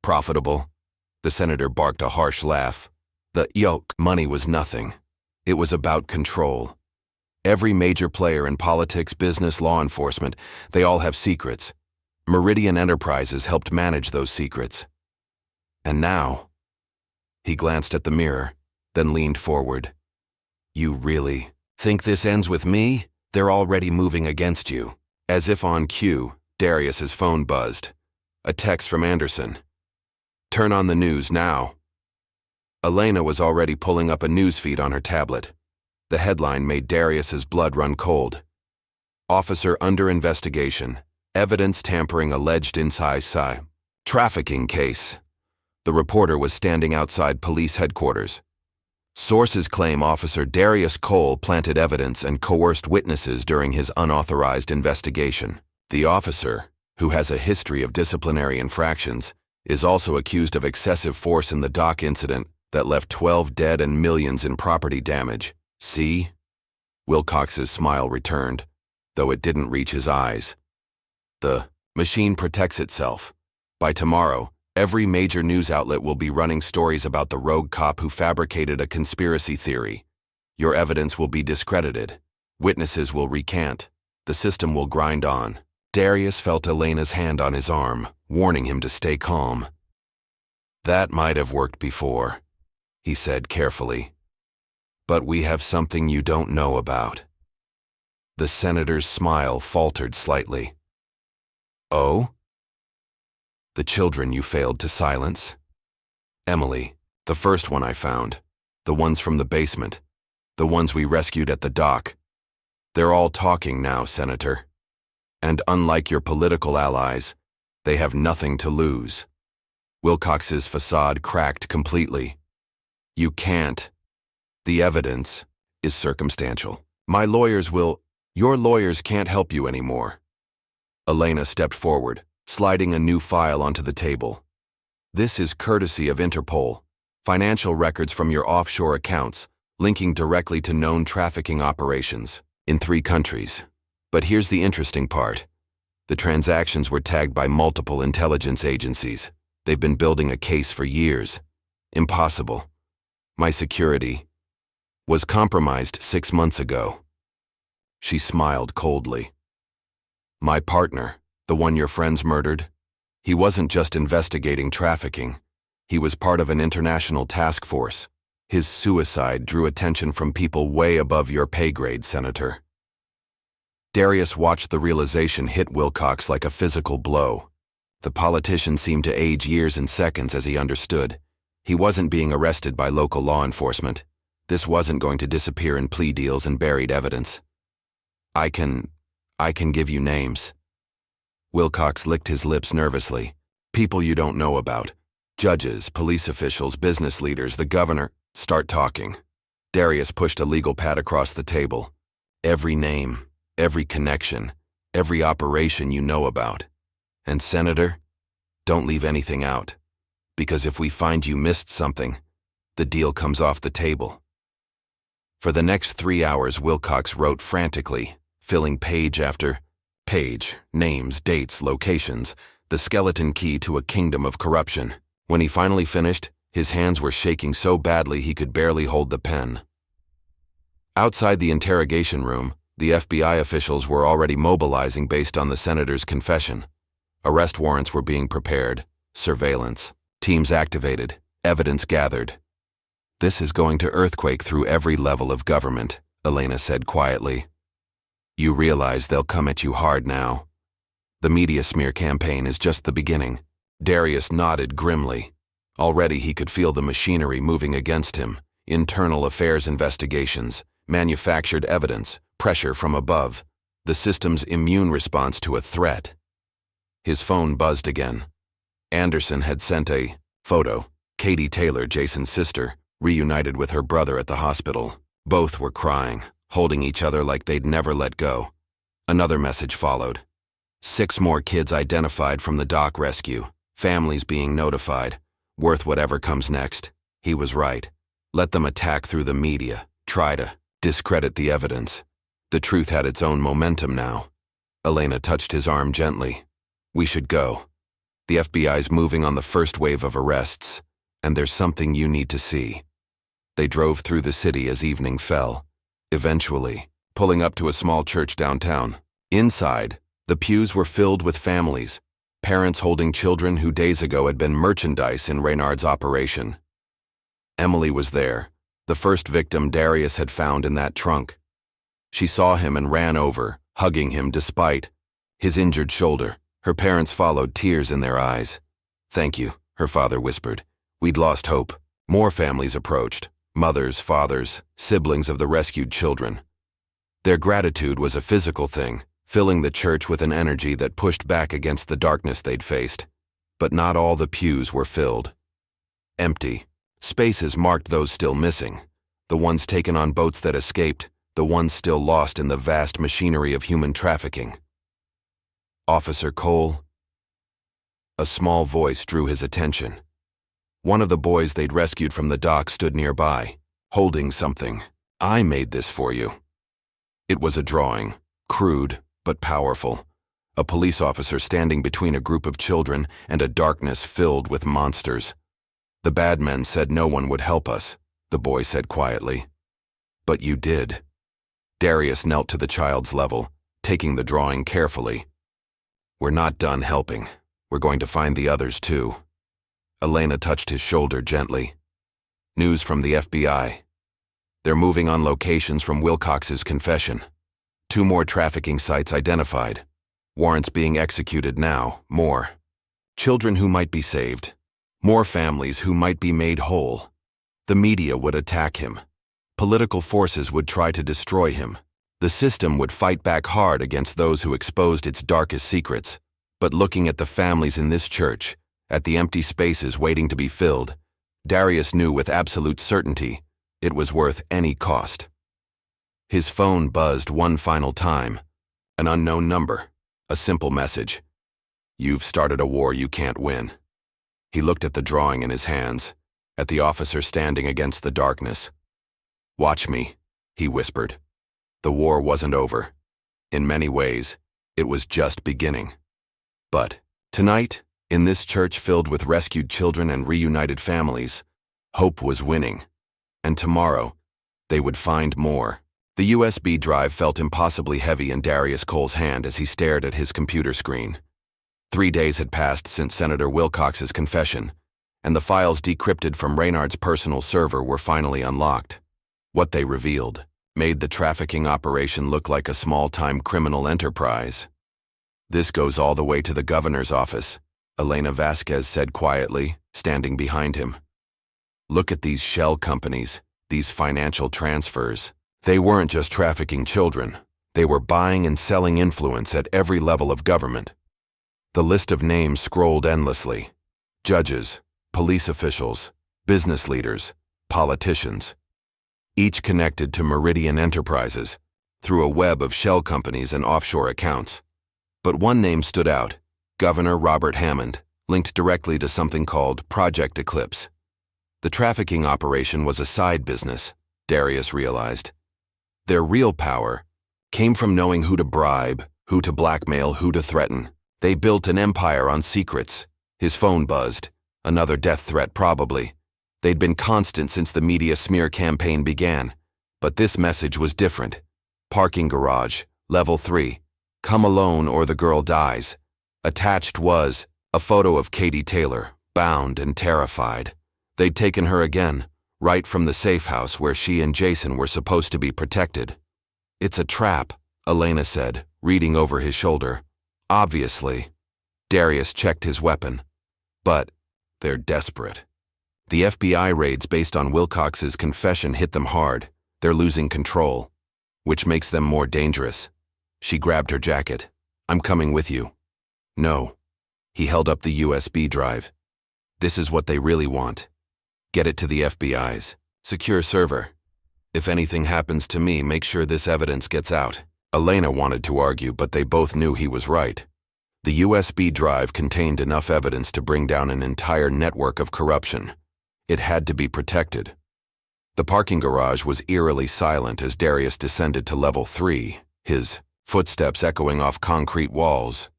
"Profitable?" The senator barked a harsh laugh. "The yoke money was nothing. It was about control. Every major player in politics, business, law enforcement, they all have secrets. Meridian Enterprises helped manage those secrets. And now..." He glanced at the mirror, then leaned forward. "You really think this ends with me? They're already moving against you." As if on cue, Darius's phone buzzed. A text from Anderson. "Turn on the news now." Elena was already pulling up a newsfeed on her tablet. The headline made Darius's blood run cold. "Officer under investigation. Evidence tampering alleged inside trafficking case." The reporter was standing outside police headquarters. "Sources claim Officer Darius Cole planted evidence and coerced witnesses during his unauthorized investigation. The officer, who has a history of disciplinary infractions, is also accused of excessive force in the dock incident that left 12 dead and millions in property damage. See?" Wilcox's smile returned, though it didn't reach his eyes. "The machine protects itself. By tomorrow, every major news outlet will be running stories about the rogue cop who fabricated a conspiracy theory. Your evidence will be discredited. Witnesses will recant. The system will grind on." Darius felt Elena's hand on his arm, warning him to stay calm. "That might have worked before," he said carefully. "But we have something you don't know about." The senator's smile faltered slightly. "Oh?" "The children you failed to silence. Emily, the first one I found, the ones from the basement, the ones we rescued at the dock. They're all talking now, Senator. And unlike your political allies, they have nothing to lose." Wilcox's facade cracked completely. "You can't. The evidence is circumstantial. My lawyers will... Your lawyers can't help you anymore." Elena stepped forward, sliding a new file onto the table. "This is courtesy of Interpol. Financial records from your offshore accounts, linking directly to known trafficking operations in 3 countries. But here's the interesting part. The transactions were tagged by multiple intelligence agencies. They've been building a case for years. Impossible. My security was compromised 6 months ago." She smiled coldly. "My partner, the one your friends murdered, he wasn't just investigating trafficking. He was part of an international task force. His suicide drew attention from people way above your pay grade, Senator." Darius watched the realization hit Wilcox like a physical blow. The politician seemed to age years in seconds as he understood. He wasn't being arrested by local law enforcement. This wasn't going to disappear in plea deals and buried evidence. I can give you names. Wilcox licked his lips nervously. People you don't know about. Judges, police officials, business leaders, the governor. Start talking. Darius pushed a legal pad across the table. Every name, every connection, every operation you know about. And Senator, don't leave anything out. Because if we find you missed something, the deal comes off the table. For the next 3 hours, Wilcox wrote frantically, filling page after page, names, dates, locations, the skeleton key to a kingdom of corruption. When he finally finished, his hands were shaking so badly he could barely hold the pen. Outside the interrogation room, the FBI officials were already mobilizing based on the senator's confession. Arrest warrants were being prepared, surveillance, teams activated, evidence gathered. This is going to earthquake through every level of government, Elena said quietly. You realize they'll come at you hard now. The media smear campaign is just the beginning. Darius nodded grimly. Already he could feel the machinery moving against him. Internal affairs investigations, manufactured evidence, pressure from above. The system's immune response to a threat. His phone buzzed again. Anderson had sent a photo. Katie Taylor, Jason's sister, reunited with her brother at the hospital. Both were crying, holding each other like they'd never let go. Another message followed. 6 more kids identified from the dock rescue. Families being notified. Worth whatever comes next. He was right. Let them attack through the media. Try to discredit the evidence. The truth had its own momentum now. Elena touched his arm gently. We should go. The FBI's moving on the first wave of arrests, and there's something you need to see. They drove through the city as evening fell, eventually pulling up to a small church downtown. Inside, the pews were filled with families, parents holding children who days ago had been merchandise in Reynard's operation. Emily was there, the first victim Darius had found in that trunk. She saw him and ran over, hugging him despite his injured shoulder. Her parents followed, tears in their eyes. Thank you, her father whispered. We'd lost hope. More families approached, mothers, fathers, siblings of the rescued children. Their gratitude was a physical thing, filling the church with an energy that pushed back against the darkness they'd faced. But not all the pews were filled. Empty. Spaces marked those still missing, the ones taken on boats that escaped, the ones still lost in the vast machinery of human trafficking. Officer Cole. A small voice drew his attention. One of the boys they'd rescued from the dock stood nearby, holding something. I made this for you. It was a drawing, crude but powerful. A police officer standing between a group of children and a darkness filled with monsters. The bad men said no one would help us, the boy said quietly. But you did. Darius knelt to the child's level, taking the drawing carefully. We're not done helping. We're going to find the others too. Elena touched his shoulder gently. News from the FBI. They're moving on locations from Wilcox's confession. 2 more trafficking sites identified. Warrants being executed now, more. Children who might be saved. More families who might be made whole. The media would attack him. Political forces would try to destroy him. The system would fight back hard against those who exposed its darkest secrets. But looking at the families in this church, at the empty spaces waiting to be filled, Darius knew with absolute certainty it was worth any cost. His phone buzzed one final time. An unknown number. A simple message. You've started a war you can't win. He looked at the drawing in his hands, at the officer standing against the darkness. Watch me, he whispered. The war wasn't over. In many ways, it was just beginning. But tonight, in this church filled with rescued children and reunited families, hope was winning. And tomorrow, they would find more. The USB drive felt impossibly heavy in Darius Cole's hand as he stared at his computer screen. 3 days had passed since Senator Wilcox's confession, and the files decrypted from Reynard's personal server were finally unlocked. What they revealed made the trafficking operation look like a small-time criminal enterprise. This goes all the way to the governor's office, Elena Vasquez said quietly, standing behind him. Look at these shell companies, these financial transfers. They weren't just trafficking children. They were buying and selling influence at every level of government. The list of names scrolled endlessly. Judges, police officials, business leaders, politicians. Each connected to Meridian Enterprises through a web of shell companies and offshore accounts. But one name stood out, Governor Robert Hammond, linked directly to something called Project Eclipse. The trafficking operation was a side business, Darius realized. Their real power came from knowing who to bribe, who to blackmail, who to threaten. They built an empire on secrets. His phone buzzed. Another death threat, probably. They'd been constant since the media smear campaign began. But this message was different. Parking garage, level 3. Come alone or the girl dies. Attached was a photo of Katie Taylor, bound and terrified. They'd taken her again, right from the safe house where she and Jason were supposed to be protected. It's a trap, Elena said, reading over his shoulder. Obviously. Darius checked his weapon. But they're desperate. The FBI raids based on Wilcox's confession hit them hard. They're losing control, which makes them more dangerous. She grabbed her jacket. I'm coming with you. No. He held up the USB drive. This is what they really want. Get it to the FBI's secure server. If anything happens to me, make sure this evidence gets out. Elena wanted to argue, but they both knew he was right. The USB drive contained enough evidence to bring down an entire network of corruption. It had to be protected. The parking garage was eerily silent as Darius descended to level 3, his footsteps echoing off concrete walls.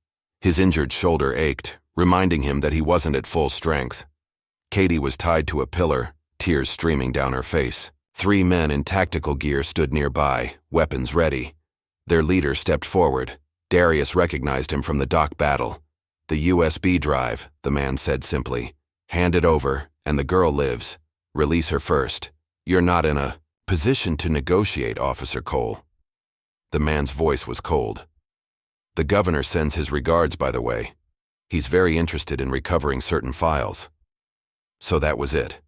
His injured shoulder ached, reminding him that he wasn't at full strength. Katie was tied to a pillar, tears streaming down her face. 3 men in tactical gear stood nearby, weapons ready. Their leader stepped forward. Darius recognized him from the dock battle. The USB drive, the man said simply. Hand it over, and the girl lives. Release her first. You're not in a position to negotiate, Officer Cole. The man's voice was cold. The governor sends his regards, by the way. He's very interested in recovering certain files. So that was it.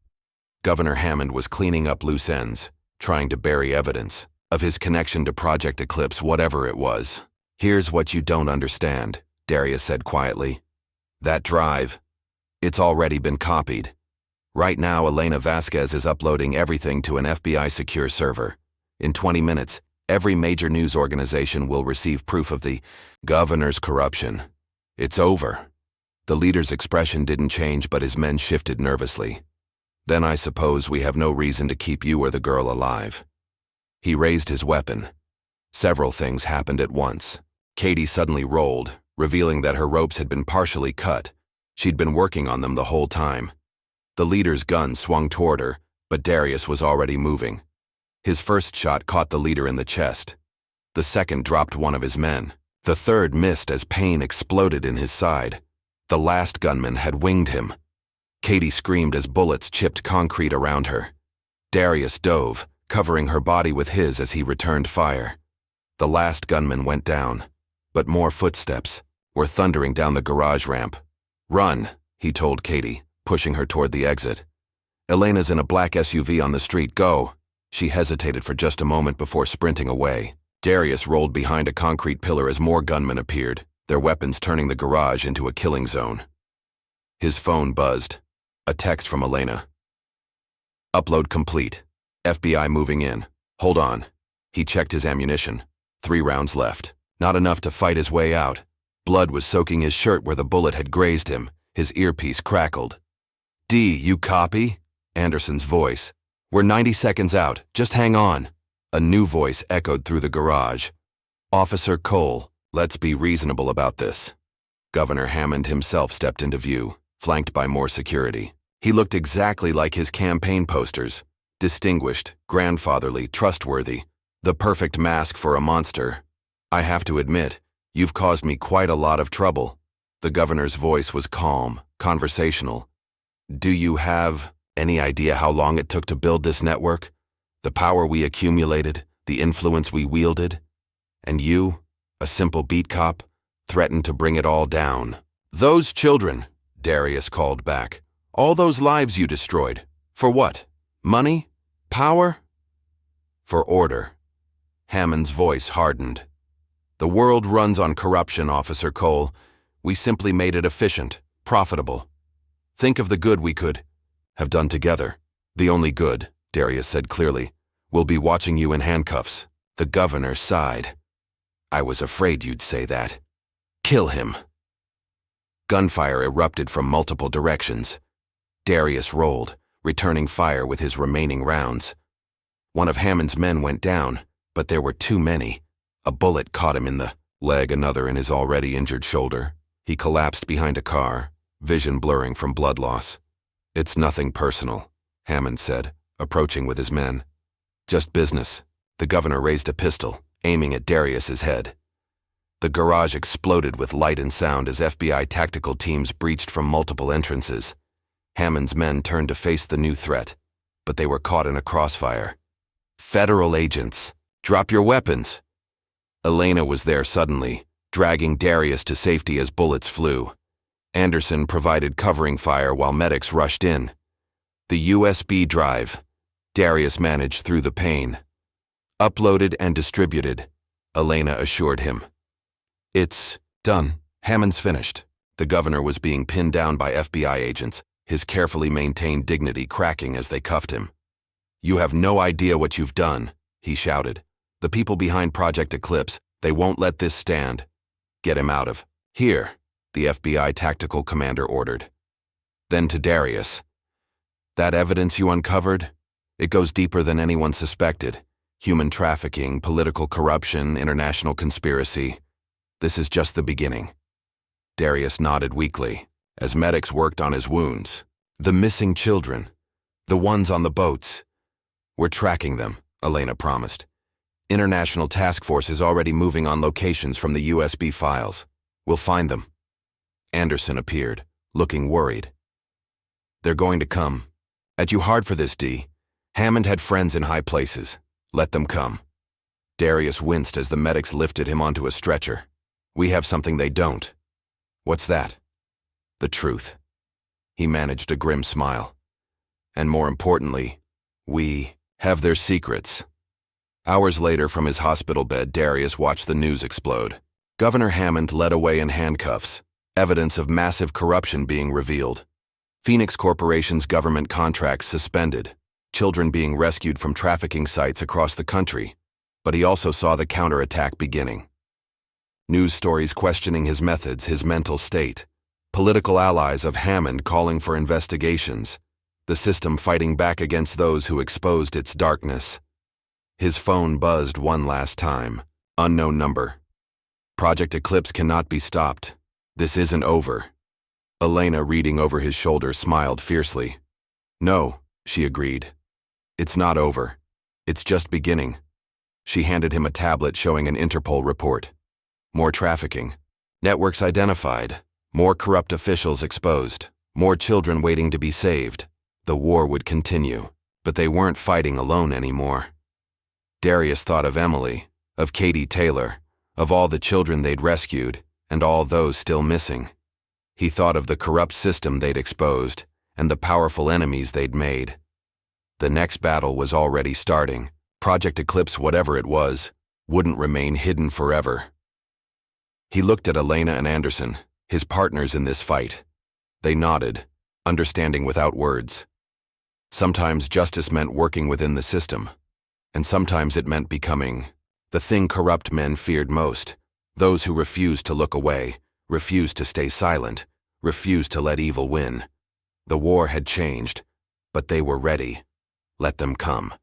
Governor Hammond was cleaning up loose ends, trying to bury evidence of his connection to Project Eclipse, whatever it was. Here's what you don't understand, Darius said quietly. That drive, it's already been copied. Right now, Elena Vasquez is uploading everything to an FBI secure server. In 20 minutes, every major news organization will receive proof of the governor's corruption. It's over. The leader's expression didn't change, but his men shifted nervously. Then I suppose we have no reason to keep you or the girl alive. He raised his weapon. Several things happened at once. Katie suddenly rolled, revealing that her ropes had been partially cut. She'd been working on them the whole time. The leader's gun swung toward her, but Darius was already moving. His first shot caught the leader in the chest. The second dropped one of his men. The third missed as pain exploded in his side. The last gunman had winged him. Katie screamed as bullets chipped concrete around her. Darius dove, covering her body with his as he returned fire. The last gunman went down, but more footsteps were thundering down the garage ramp. Run, he told Katie, pushing her toward the exit. Elena's in a black SUV on the street. Go. She hesitated for just a moment before sprinting away. Darius rolled behind a concrete pillar as more gunmen appeared, their weapons turning the garage into a killing zone. His phone buzzed. A text from Elena. Upload complete. FBI moving in. Hold on. He checked his ammunition. 3 rounds left. Not enough to fight his way out. Blood was soaking his shirt where the bullet had grazed him. His earpiece crackled. D, you copy? Anderson's voice. We're 90 seconds out. Just hang on. A new voice echoed through the garage. Officer Cole, let's be reasonable about this. Governor Hammond himself stepped into view, flanked by more security. He looked exactly like his campaign posters. Distinguished, grandfatherly, trustworthy. The perfect mask for a monster. I have to admit, you've caused me quite a lot of trouble. The governor's voice was calm, conversational. Do you have any idea how long it took to build this network? The power we accumulated, the influence we wielded? And you, a simple beat cop, threatened to bring it all down. Those children, Darius called back. All those lives you destroyed. For what? Money? Power? For order. Hammond's voice hardened. The world runs on corruption, Officer Cole. We simply made it efficient, profitable. Think of the good we could have done together. The only good, Darius said clearly, will be watching you in handcuffs. The governor sighed. I was afraid you'd say that. Kill him. Gunfire erupted from multiple directions. Darius rolled, returning fire with his remaining rounds. One of Hammond's men went down, but there were too many. A bullet caught him in the leg, another in his already injured shoulder. He collapsed behind a car, vision blurring from blood loss. It's nothing personal, Hammond said, approaching with his men. Just business. The governor raised a pistol, aiming at Darius's head. The garage exploded with light and sound as FBI tactical teams breached from multiple entrances. Hammond's men turned to face the new threat, but they were caught in a crossfire. Federal agents, drop your weapons! Elena was there suddenly, dragging Darius to safety as bullets flew. Anderson provided covering fire while medics rushed in. The USB drive, Darius managed through the pain. Uploaded and distributed, Elena assured him. It's done. Hammond's finished. The governor was being pinned down by FBI agents, his carefully maintained dignity cracking as they cuffed him. You have no idea what you've done, he shouted. The people behind Project Eclipse, they won't let this stand. Get him out of here, the FBI tactical commander ordered. Then to Darius. That evidence you uncovered? It goes deeper than anyone suspected. Human trafficking, political corruption, international conspiracy. This is just the beginning. Darius nodded weakly as medics worked on his wounds. The missing children, the ones on the boats. We're tracking them, Elena promised. International task force is already moving on locations from the USB files. We'll find them. Anderson appeared, looking worried. They're going to come. At you hard for this, D. Hammond had friends in high places. Let them come. Darius winced as the medics lifted him onto a stretcher. We have something they don't. What's that? The truth. He managed a grim smile. And more importantly, we have their secrets. Hours later, from his hospital bed, Darius watched the news explode. Governor Hammond led away in handcuffs, evidence of massive corruption being revealed. Phoenix Corporation's government contracts suspended, children being rescued from trafficking sites across the country. But he also saw the counterattack beginning. News stories questioning his methods, his mental state. Political allies of Hammond calling for investigations. The system fighting back against those who exposed its darkness. His phone buzzed one last time. Unknown number. Project Eclipse cannot be stopped. This isn't over. Elena, reading over his shoulder, smiled fiercely. No, she agreed. It's not over. It's just beginning. She handed him a tablet showing an Interpol report. More trafficking. Networks identified. More corrupt officials exposed. More children waiting to be saved. The war would continue, but they weren't fighting alone anymore. Darius thought of Emily, of Katie Taylor, of all the children they'd rescued, and all those still missing. He thought of the corrupt system they'd exposed, and the powerful enemies they'd made. The next battle was already starting. Project Eclipse, whatever it was, wouldn't remain hidden forever. He looked at Elena and Anderson, his partners in this fight. They nodded, understanding without words. Sometimes justice meant working within the system, and sometimes it meant becoming the thing corrupt men feared most, those who refused to look away, refused to stay silent, refused to let evil win. The war had changed, but they were ready. Let them come.